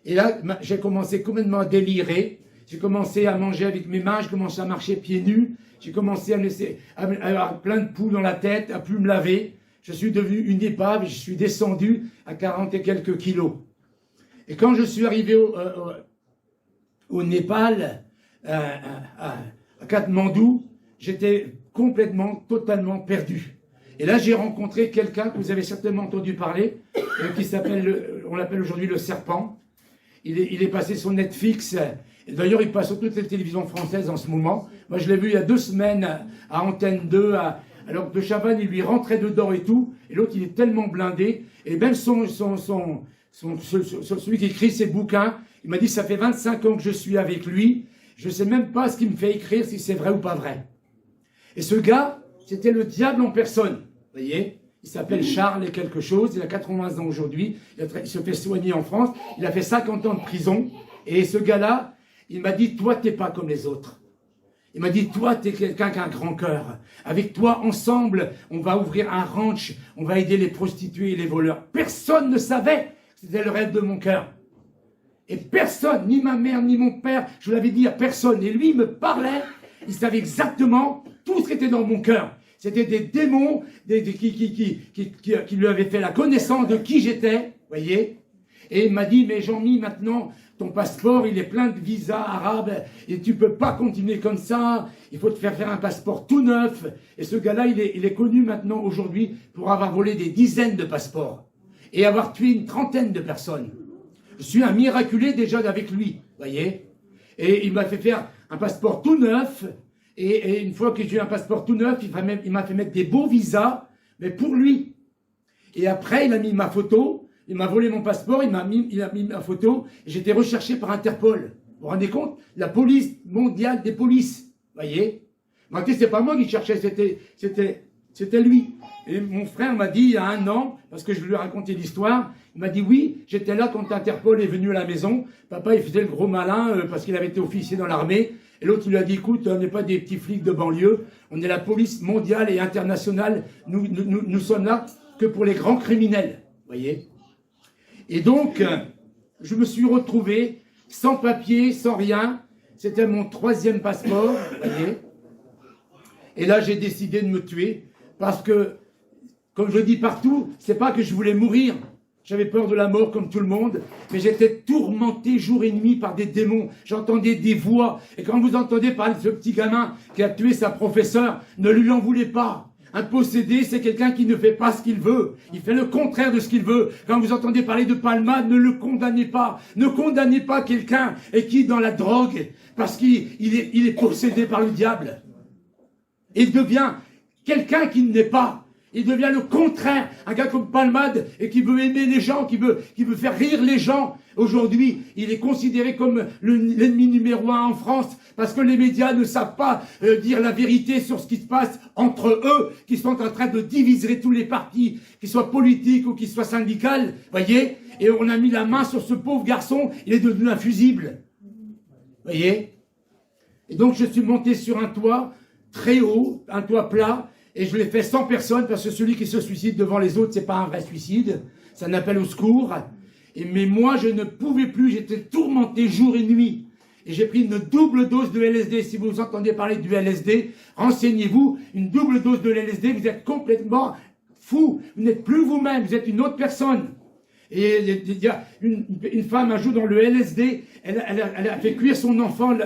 Et là, j'ai commencé complètement à délirer. J'ai commencé à manger avec mes mains. J'ai commencé à marcher pieds nus. J'ai commencé à avoir plein de poux dans la tête, à plus me laver. Je suis devenu une épave et je suis descendu à 40 et quelques kilos. Et quand je suis arrivé au Népal, à Katmandou, j'étais complètement, totalement perdu. Et là, j'ai rencontré quelqu'un que vous avez certainement entendu parler, qui s'appelle, on l'appelle aujourd'hui le Serpent. Il est passé sur Netflix. D'ailleurs, il passe sur toutes les télévisions françaises en ce moment. Moi, je l'ai vu il y a 2 semaines à Antenne 2, alors que Chavannes, il lui rentrait dedans et tout. Et l'autre, il est tellement blindé. Et même celui qui écrit ses bouquins, il m'a dit, ça fait 25 ans que je suis avec lui. Je ne sais même pas ce qu'il me fait écrire, si c'est vrai ou pas vrai. Et ce gars, c'était le diable en personne. Vous voyez, il s'appelle Charles et quelque chose, il a 80 ans aujourd'hui, il se fait soigner en France, il a fait 50 ans de prison. Et ce gars-là, il m'a dit, toi, t'es pas comme les autres. Il m'a dit, toi, t'es quelqu'un qui a un grand cœur. Avec toi, ensemble, on va ouvrir un ranch, on va aider les prostituées et les voleurs. Personne ne savait, c'était le rêve de mon cœur. Et personne, ni ma mère, ni mon père, je l'avais dit à personne. Et lui, il me parlait, il savait exactement tout ce qui était dans mon cœur. C'était des démons qui lui avaient fait la connaissance de qui j'étais, voyez. Et il m'a dit, mais Jean-Mi, maintenant, ton passeport, il est plein de visas arabes, et tu peux pas continuer comme ça, il faut te faire un passeport tout neuf. Et ce gars-là, il est connu maintenant, aujourd'hui, pour avoir volé des dizaines de passeports, et avoir tué une trentaine de personnes. Je suis un miraculé déjà avec lui, voyez. Et il m'a fait faire un passeport tout neuf. Et une fois que j'ai eu un passeport tout neuf, il m'a fait mettre des beaux visas, mais pour lui. Et après, il a mis ma photo. Il m'a volé mon passeport, il a mis ma photo. Et j'étais recherché par Interpol. Vous vous rendez compte? La police mondiale des polices, voyez. Mais c'est pas moi qui cherchais, c'était lui. Et mon frère m'a dit il y a 1 an, parce que je lui ai raconté l'histoire, il m'a dit oui, j'étais là quand Interpol est venu à la maison. Papa, il faisait le gros malin parce qu'il avait été officier dans l'armée. Et l'autre, il lui a dit écoute, on n'est pas des petits flics de banlieue, on est la police mondiale et internationale. Nous sommes là que pour les grands criminels, voyez. Et donc, je me suis retrouvé sans papier, sans rien. C'était mon 3e passeport, voyez. Et là, j'ai décidé de me tuer parce que, comme je dis partout, c'est pas que je voulais mourir. J'avais peur de la mort comme tout le monde, mais j'étais tourmenté jour et nuit par des démons. J'entendais des voix. Et quand vous entendez parler de ce petit gamin qui a tué sa professeure, ne lui en voulez pas. Un possédé, c'est quelqu'un qui ne fait pas ce qu'il veut. Il fait le contraire de ce qu'il veut. Quand vous entendez parler de Palma, ne le condamnez pas. Ne condamnez pas quelqu'un qui est dans la drogue parce qu'il est possédé par le diable. Il devient quelqu'un qui ne l'est pas. Il devient le contraire. Un gars comme Palmade et qui veut aimer les gens, qui veut faire rire les gens. Aujourd'hui, il est considéré comme l'ennemi numéro 1 en France parce que les médias ne savent pas dire la vérité sur ce qui se passe entre eux, qui sont en train de diviser tous les partis, qu'ils soient politiques ou qu'ils soient syndicales. Voyez? Et on a mis la main sur ce pauvre garçon, il est devenu infusible. Voyez? Et donc je suis monté sur un toit très haut, un toit plat, et je l'ai fait sans personne, parce que celui qui se suicide devant les autres, c'est pas un vrai suicide, c'est un appel au secours. Mais moi, je ne pouvais plus, j'étais tourmenté jour et nuit. Et j'ai pris une double dose de LSD. Si vous entendez parler du LSD, renseignez-vous, une double dose de LSD, vous êtes complètement fou, vous n'êtes plus vous-même, vous êtes une autre personne. Et il y a une femme, un jour dans le LSD, elle a fait cuire son enfant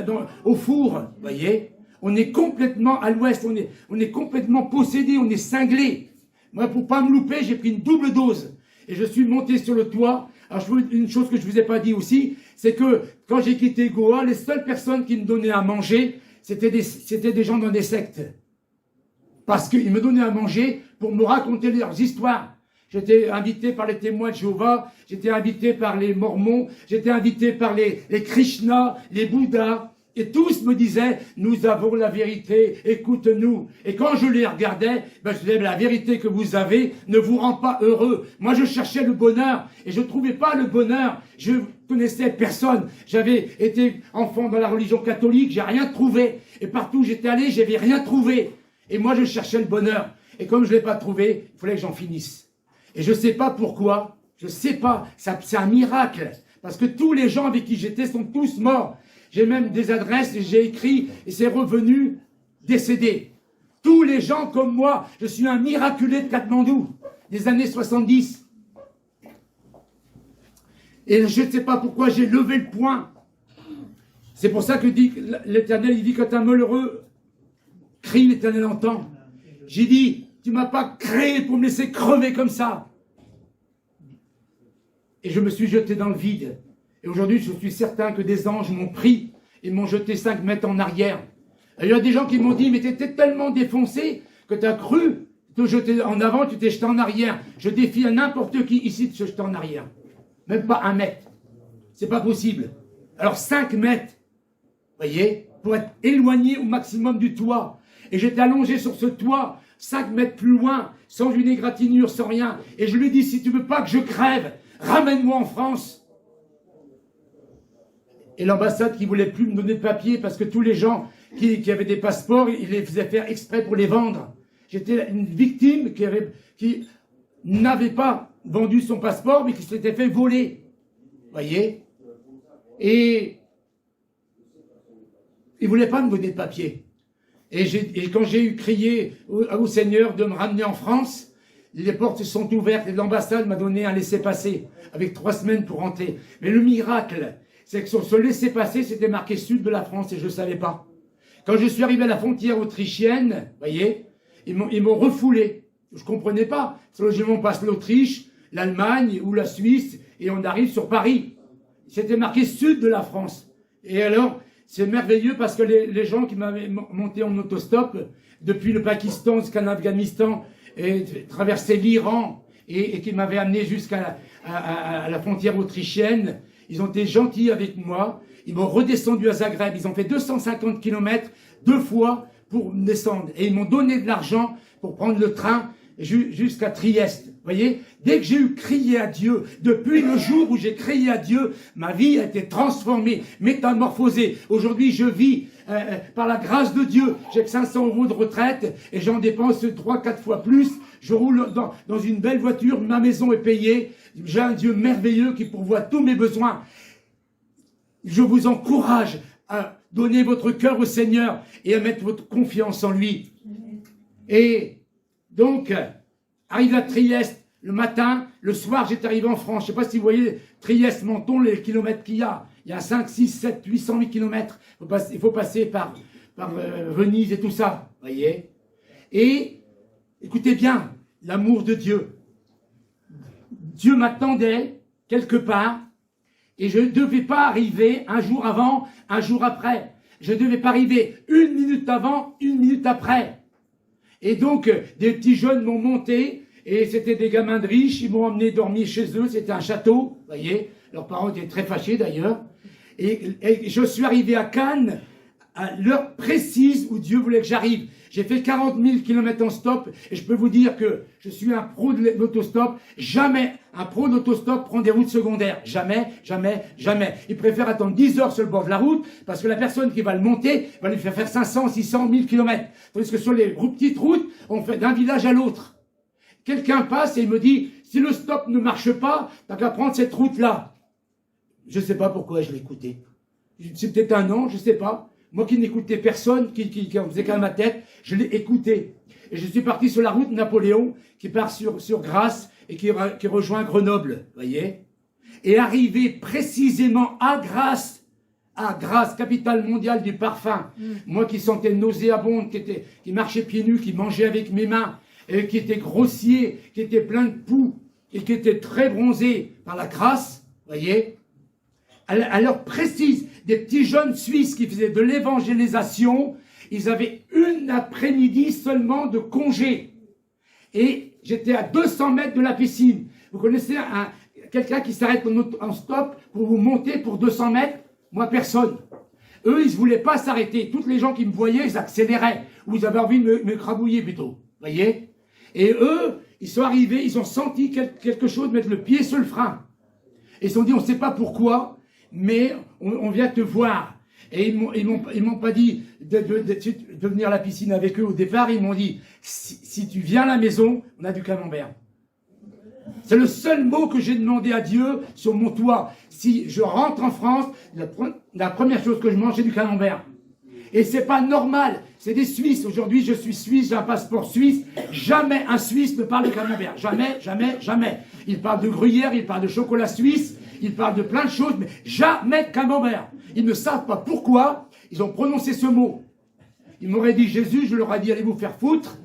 au four, voyez. On est complètement à l'ouest, on est complètement possédé, on est cinglé. Moi, pour pas me louper, j'ai pris une double dose. Et je suis monté sur le toit. Alors, une chose que je vous ai pas dit aussi, c'est que quand j'ai quitté Goa, les seules personnes qui me donnaient à manger, c'était des gens dans des sectes. Parce qu'ils me donnaient à manger pour me raconter leurs histoires. J'étais invité par les témoins de Jéhovah, j'étais invité par les Mormons, j'étais invité par les Krishna, les Bouddhas. Et tous me disaient, nous avons la vérité, écoute-nous. Et quand je les regardais, je disais, la vérité que vous avez ne vous rend pas heureux. Moi, je cherchais le bonheur et je ne trouvais pas le bonheur. Je connaissais personne. J'avais été enfant dans la religion catholique, j'ai rien trouvé. Et partout où j'étais allé, j'avais rien trouvé. Et moi, je cherchais le bonheur. Et comme je ne l'ai pas trouvé, il fallait que j'en finisse. Et je ne sais pas pourquoi, je ne sais pas, c'est un miracle. Parce que tous les gens avec qui j'étais sont tous morts. J'ai même des adresses et j'ai écrit et c'est revenu décédé. Tous les gens comme moi, je suis un miraculé de Katmandou, des années 70. Et je ne sais pas pourquoi j'ai levé le poing. C'est pour ça que dit l'Éternel, il dit quand un malheureux crie, l'Éternel entend. J'ai dit, tu ne m'as pas créé pour me laisser crever comme ça. Et je me suis jeté dans le vide. Et aujourd'hui, je suis certain que des anges m'ont pris et m'ont jeté 5 mètres en arrière. Et il y a des gens qui m'ont dit, mais tu étais tellement défoncé que tu as cru te jeter en avant, tu t'es jeté en arrière. Je défie à n'importe qui ici de se jeter en arrière. Même pas 1 mètre. C'est pas possible. Alors 5 mètres, voyez, pour être éloigné au maximum du toit. Et j'étais allongé sur ce toit, 5 mètres plus loin, sans une égratignure, sans rien. Et je lui dis, si tu veux pas que je crève, ramène-moi en France. Et l'ambassade qui voulait plus me donner de papier parce que tous les gens qui avaient des passeports, ils les faisaient faire exprès pour les vendre. J'étais une victime qui n'avait pas vendu son passeport mais qui s'était fait voler. Voyez? Et ils ne voulaient pas me donner de papier. Et quand j'ai crié au Seigneur de me ramener en France, les portes se sont ouvertes et l'ambassade m'a donné un laissez-passer avec 3 semaines pour rentrer. Mais le miracle, c'est que sur ce laissez-passer, c'était marqué sud de la France et je ne savais pas. Quand je suis arrivé à la frontière autrichienne, voyez, ils m'ont refoulé. Je ne comprenais pas. Logiquement, on passe l'Autriche, l'Allemagne ou la Suisse et on arrive sur Paris. C'était marqué sud de la France. Et alors, c'est merveilleux parce que les gens qui m'avaient monté en autostop, depuis le Pakistan jusqu'à l'Afghanistan, et traversé l'Iran et qui m'avaient amené jusqu'à la frontière autrichienne, ils ont été gentils avec moi, ils m'ont redescendu à Zagreb, ils ont fait 250 km 2 fois pour me descendre. Et ils m'ont donné de l'argent pour prendre le train jusqu'à Trieste. Vous voyez, dès que j'ai eu crié à Dieu, depuis le jour où j'ai crié à Dieu, ma vie a été transformée, métamorphosée. Aujourd'hui, je vis par la grâce de Dieu, j'ai que 500 € de retraite et j'en dépense 3-4 fois plus. Je roule dans une belle voiture, ma maison est payée. J'ai un Dieu merveilleux qui pourvoit tous mes besoins. Je vous encourage à donner votre cœur au Seigneur et à mettre votre confiance en lui. Et donc, arrive à Trieste le matin, le soir j'étais arrivé en France. Je ne sais pas si vous voyez Trieste-Menton, les kilomètres qu'il y a. Il y a 5, 6, 7, 800 000 kilomètres. Il faut passer par Venise et tout ça. Voyez. Et écoutez bien, l'amour de Dieu. Dieu m'attendait quelque part et je ne devais pas arriver un jour avant, un jour après. Je ne devais pas arriver 1 minute avant, 1 minute après. Et donc, des petits jeunes m'ont monté et c'était des gamins de riches. Ils m'ont emmené dormir chez eux. C'était un château, voyez. Leurs parents étaient très fâchés d'ailleurs. Et je suis arrivé à Cannes à l'heure précise où Dieu voulait que j'arrive. J'ai fait 40 000 km en stop et je peux vous dire que je suis un pro de l'autostop. Jamais un pro d'autostop prend des routes secondaires. Jamais, jamais, jamais. Il préfère attendre 10 heures sur le bord de la route parce que la personne qui va le monter va lui faire 500, 600, 1000 km. Tandis que sur les petites routes, on fait d'un village à l'autre. Quelqu'un passe et il me dit, si le stop ne marche pas, t'as qu'à prendre cette route-là. Je ne sais pas pourquoi je l'ai écouté. C'est peut-être un an, je ne sais pas. Moi qui n'écoutais personne, qui en faisait qu'à ma tête, je l'ai écouté. Et je suis parti sur la route Napoléon, qui part sur Grasse et qui rejoint Grenoble, voyez. Et arrivé précisément à Grasse, capitale mondiale du parfum. Moi qui sentais nauséabonde, qui marchait pieds nus, qui mangeait avec mes mains, et qui était grossier, qui était plein de poux, et qui était très bronzé par la crasse, voyez. À l'heure précise, des petits jeunes Suisses qui faisaient de l'évangélisation, ils avaient une après-midi seulement de congé. Et j'étais à 200 mètres de la piscine. Vous connaissez quelqu'un qui s'arrête en stop pour vous monter pour 200 mètres? Moi, personne. Eux, ils ne voulaient pas s'arrêter. Toutes les gens qui me voyaient, ils accéléraient. Ou ils avaient envie de me crabouiller plutôt. Voyez? Et eux, ils sont arrivés, ils ont senti quelque chose, mettre le pied sur le frein. Et ils se sont dit, on ne sait pas pourquoi, mais on vient te voir. Et ils m'ont pas dit de venir à la piscine avec eux au départ. Ils m'ont dit, si tu viens à la maison, on a du camembert. C'est le seul mot que j'ai demandé à Dieu sur mon toit. Si je rentre en France, la première chose que je mange, c'est du camembert. Et c'est pas normal. C'est des Suisses. Aujourd'hui, je suis Suisse, j'ai un passeport suisse. Jamais un Suisse ne parle de camembert. Jamais, jamais, jamais. Il parle de gruyère, il parle de chocolat suisse, il parle de plein de choses, mais jamais de camembert. Ils ne savent pas pourquoi ils ont prononcé ce mot. Ils m'auraient dit Jésus, je leur ai dit allez vous faire foutre.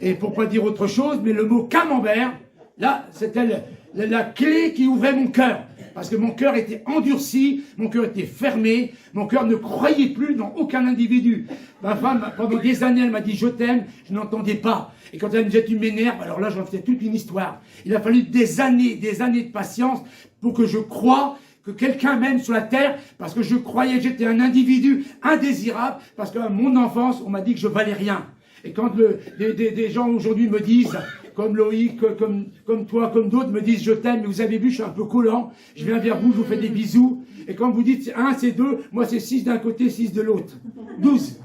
Et pour pas dire autre chose, mais le mot camembert, là, c'était la clé qui ouvrait mon cœur. Parce que mon cœur était endurci, mon cœur était fermé, mon cœur ne croyait plus dans aucun individu. Ma femme, pendant des années, elle m'a dit « je t'aime », je n'entendais pas. Et quand elle me disait « tu m'énerves », alors là, j'en faisais toute une histoire. Il a fallu des années de patience pour que je croie que quelqu'un m'aime sur la terre, parce que je croyais que j'étais un individu indésirable, parce qu'à mon enfance, on m'a dit que je valais rien. Et quand des gens aujourd'hui me disent, comme Loïc, comme toi, comme d'autres me disent je t'aime, mais vous avez vu, je suis un peu collant, je viens vers vous, je vous fais des bisous. Et quand vous dites 1, c'est 2, moi c'est 6 d'un côté, 6 de l'autre. 12. Vous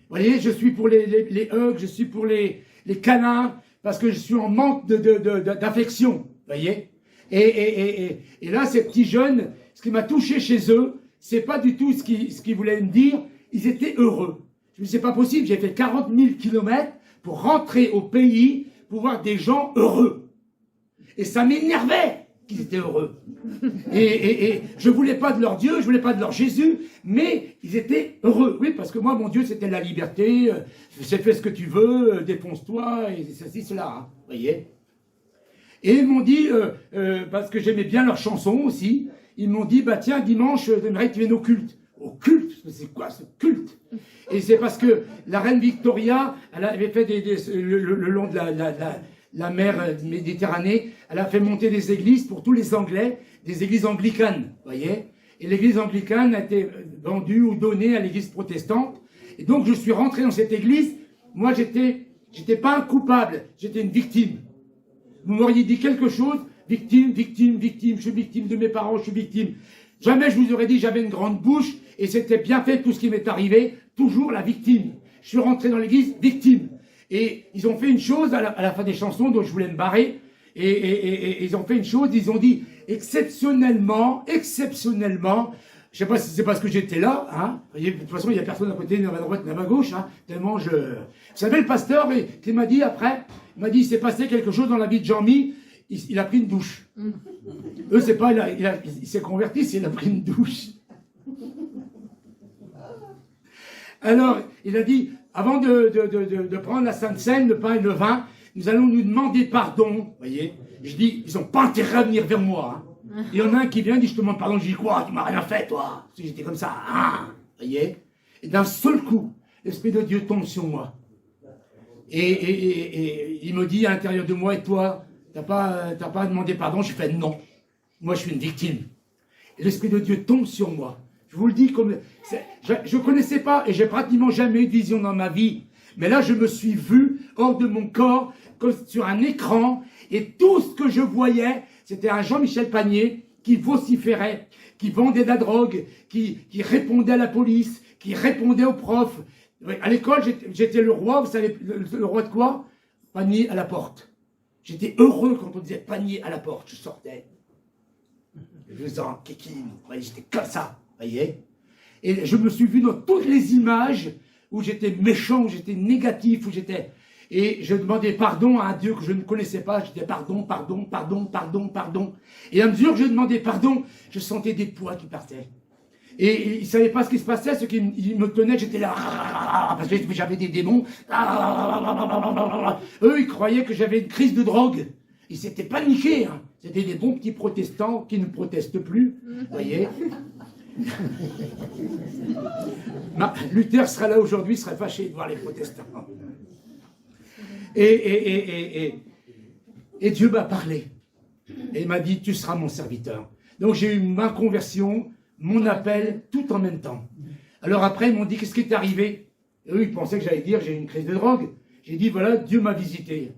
voyez, je suis pour les hugs, je suis pour les câlins, parce que je suis en manque d'affection. Vous voyez. Et là, ces petits jeunes, ce qui m'a touché chez eux, c'est pas du tout ce qu'ils voulaient me dire, ils étaient heureux. Je me dis, c'est pas possible, j'ai fait 40 000 kilomètres pour rentrer au pays, pour voir des gens heureux. Et ça m'énervait qu'ils étaient heureux. Et je voulais pas de leur Dieu, je voulais pas de leur Jésus, mais ils étaient heureux. Oui, parce que moi, mon Dieu, c'était la liberté, fais ce que tu veux, défonce-toi, et ceci, cela, hein, vous voyez. Et ils m'ont dit, parce que j'aimais bien leurs chansons aussi, ils m'ont dit, bah tiens, dimanche, j'aimerais que tu viennes au culte. Au culte? C'est quoi ce culte? Et c'est parce que la reine Victoria, elle avait fait le long de la mer Méditerranée, elle a fait monter des églises pour tous les Anglais, des églises anglicanes, voyez. Et l'église anglicane a été vendue ou donnée à l'église protestante. Et donc je suis rentré dans cette église, moi j'étais pas un coupable, j'étais une victime. Vous m'auriez dit quelque chose, victime, victime, victime, je suis victime de mes parents, je suis victime. Jamais je vous aurais dit j'avais une grande bouche et c'était bien fait tout ce qui m'est arrivé, toujours la victime. Je suis rentré dans l'église, victime. Et ils ont fait une chose à la fin des chansons, dont je voulais me barrer, et ils ont fait une chose, ils ont dit, exceptionnellement, je sais pas si c'est parce que j'étais là, hein. De toute façon, il n'y a personne à côté, ni à ma droite, ni à ma gauche, hein. Tellement je... Vous savez, le pasteur, qui m'a dit après, il m'a dit, il s'est passé quelque chose dans la vie de Jean-Mi, il a pris une douche. Eux, c'est pas, il s'est converti, il a pris une douche. Alors, il a dit, avant de prendre la Sainte Seine, le pain et le vin, nous allons nous demander pardon. Voyez, je dis, ils n'ont pas intérêt à venir vers moi, hein. Il y en a un qui vient, dit, je te demande pardon, je dis quoi, tu m'as rien fait, toi. Parce que j'étais comme ça, hein. Voyez. Et d'un seul coup, l'Esprit de Dieu tombe sur moi. Et il me dit à l'intérieur de moi, et toi, t'as pas demandé pardon? Je fais non. Moi, je suis une victime. Et l'Esprit de Dieu tombe sur moi. Je vous le dis comme... Je ne connaissais pas, et j'ai pratiquement jamais eu de vision dans ma vie. Mais là, je me suis vu hors de mon corps, comme sur un écran, et tout ce que je voyais, c'était un Jean-Michel Panier qui vociférait, qui vendait de la drogue, qui répondait à la police, qui répondait aux profs. À l'école, j'étais le roi, vous savez, le roi de quoi? Panier à la porte. J'étais heureux quand on disait panier à la porte, je sortais. Je faisais un kékine, j'étais comme ça, voyez. Et je me suis vu dans toutes les images où j'étais méchant, où j'étais négatif, où j'étais... Et je demandais pardon à un Dieu que je ne connaissais pas. Je disais pardon, pardon, pardon, pardon, pardon. Et à mesure que je demandais pardon, je sentais des poids qui partaient. Et ils ne savaient pas ce qui se passait, ceux qui me tenaient, j'étais là, parce que j'avais des démons. Eux, ils croyaient que j'avais une crise de drogue. Ils s'étaient paniqués, hein. C'était des bons petits protestants qui ne protestent plus, vous voyez. Luther sera là aujourd'hui, serait fâché de voir les protestants. Et Dieu m'a parlé. Et il m'a dit, tu seras mon serviteur. Donc j'ai eu ma conversion, mon appel, tout en même temps. Alors après, ils m'ont dit, qu'est-ce qui t'est arrivé? Et eux, ils pensaient que j'allais dire, j'ai eu une crise de drogue. J'ai dit, voilà, Dieu m'a visité.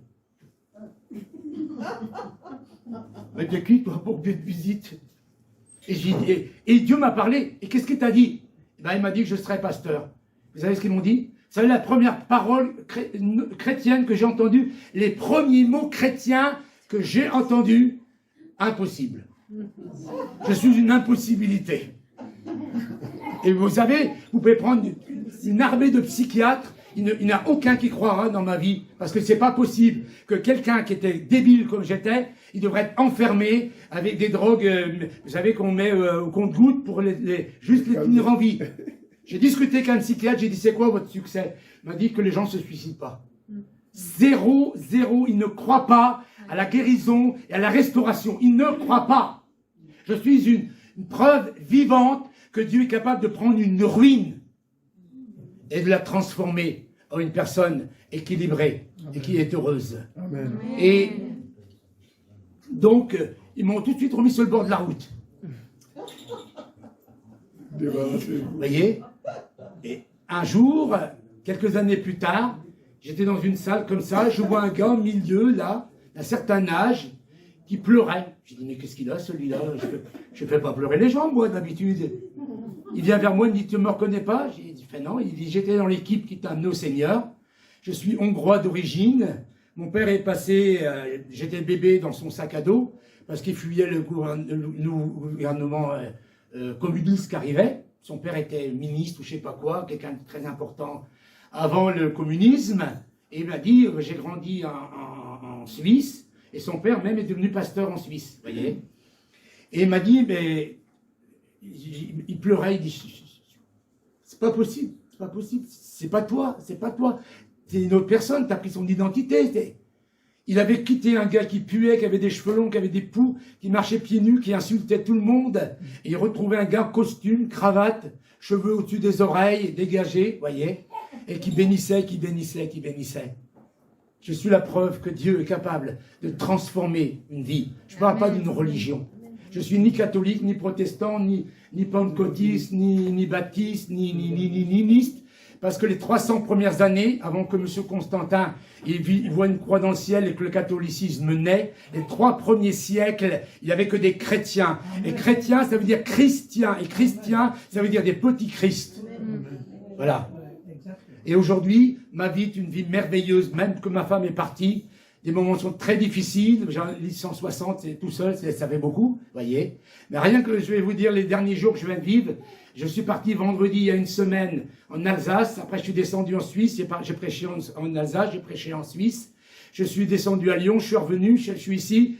Mais t'es qui, toi, pour que Dieu te visite? Et Dieu m'a parlé. Et qu'est-ce qu'il t'a dit? Ben, il m'a dit que je serais pasteur. Vous savez ce qu'ils m'ont dit? C'est la première parole chrétienne que j'ai entendue. Les premiers mots chrétiens que j'ai entendus. Impossible. Je suis une impossibilité. Et vous savez, vous pouvez prendre une armée de psychiatres. Il n'y en a aucun qui croira dans ma vie. Parce que c'est pas possible que quelqu'un qui était débile comme j'étais, il devrait être enfermé avec des drogues, vous savez, qu'on met au compte-gouttes pour juste les tenir en vie. J'ai discuté avec un psychiatre, j'ai dit, c'est quoi votre succès? Il m'a dit que les gens ne se suicident pas. Zéro, il ne croit pas à la guérison et à la restauration. Il ne croit pas. Je suis une preuve vivante que Dieu est capable de prendre une ruine et de la transformer en une personne équilibrée et qui est heureuse. Amen. Et donc, ils m'ont tout de suite remis sur le bord de la route. Débarrassez-vous. Vous voyez? Et un jour, quelques années plus tard, j'étais dans une salle comme ça, je vois un gars au milieu, là, d'un certain âge, qui pleurait. J'ai dit, mais qu'est-ce qu'il a, celui-là? Je ne fais pas pleurer les gens, moi, d'habitude. Il vient vers moi, il me dit, tu ne me reconnais pas? J'ai dit, non. Il dit, j'étais dans l'équipe qui t'a amené au Seigneur. Je suis hongrois d'origine. Mon père est passé, j'étais bébé dans son sac à dos, parce qu'il fuyait le gouvernement communiste qui arrivait. Son père était ministre ou je ne sais pas quoi, quelqu'un de très important avant le communisme. Et il m'a dit, j'ai grandi en Suisse, et son père même est devenu pasteur en Suisse, vous voyez. Et il m'a dit, mais il pleurait, il dit, c'est pas possible, c'est pas toi, c'est une autre personne, t'as pris son identité. Il avait quitté un gars qui puait, qui avait des cheveux longs, qui avait des poux, qui marchait pieds nus, qui insultait tout le monde. Et il retrouvait un gars costume, cravate, cheveux au-dessus des oreilles, dégagés, voyez, et qui bénissait. Je suis la preuve que Dieu est capable de transformer une vie. Je ne parle pas d'une religion. Je suis ni catholique, ni protestant, ni pentecôtiste, ni baptiste, ni niste. Parce que les 300 premières années, avant que M. Constantin il voit une croix dans le ciel et que le catholicisme naît, les 3 premiers siècles, il n'y avait que des chrétiens. Et chrétien, ça veut dire christian. Et chrétien, ça veut dire des petits Christ. Voilà. Et aujourd'hui, ma vie est une vie merveilleuse, même que ma femme est partie. Les moments sont très difficiles. J'ai un lit 160, c'est tout seul, ça fait beaucoup, voyez. Mais rien que je vais vous dire les derniers jours que je viens de vivre. Je suis parti vendredi il y a une semaine en Alsace. Après, je suis descendu en Suisse. J'ai prêché en Alsace, j'ai prêché en Suisse. Je suis descendu à Lyon, je suis revenu, je suis ici.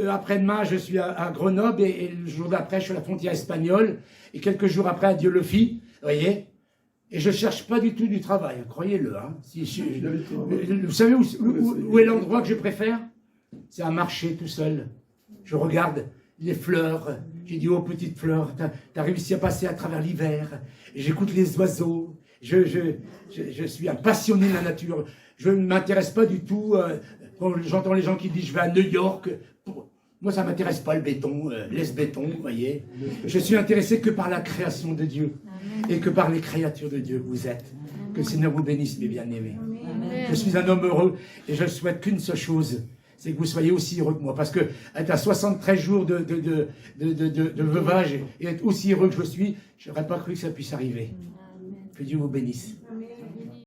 Après-demain, je suis à Grenoble et le jour d'après, je suis à la frontière espagnole. Et quelques jours après, à Dieu le fit, voyez. Et je cherche pas du tout du travail, croyez-le. Hein. Vous savez où est l'endroit que je préfère? C'est à marcher tout seul. Je regarde les fleurs. J'ai dit, oh petite fleur, t'as réussi à passer à travers l'hiver. J'écoute les oiseaux. Je suis un passionné de la nature. Je ne m'intéresse pas du tout. Quand j'entends les gens qui disent, je vais à New York. Moi, ça ne m'intéresse pas le béton, laisse béton, vous voyez. Je suis intéressé que par la création de Dieu. Et que par les créatures de Dieu que vous êtes. Que le Seigneur vous bénisse, mes bien-aimés. Je suis un homme heureux et je ne souhaite qu'une seule chose, c'est que vous soyez aussi heureux que moi. Parce que être à 73 jours de veuvage et être aussi heureux que je suis, je n'aurais pas cru que ça puisse arriver. Que Dieu vous bénisse.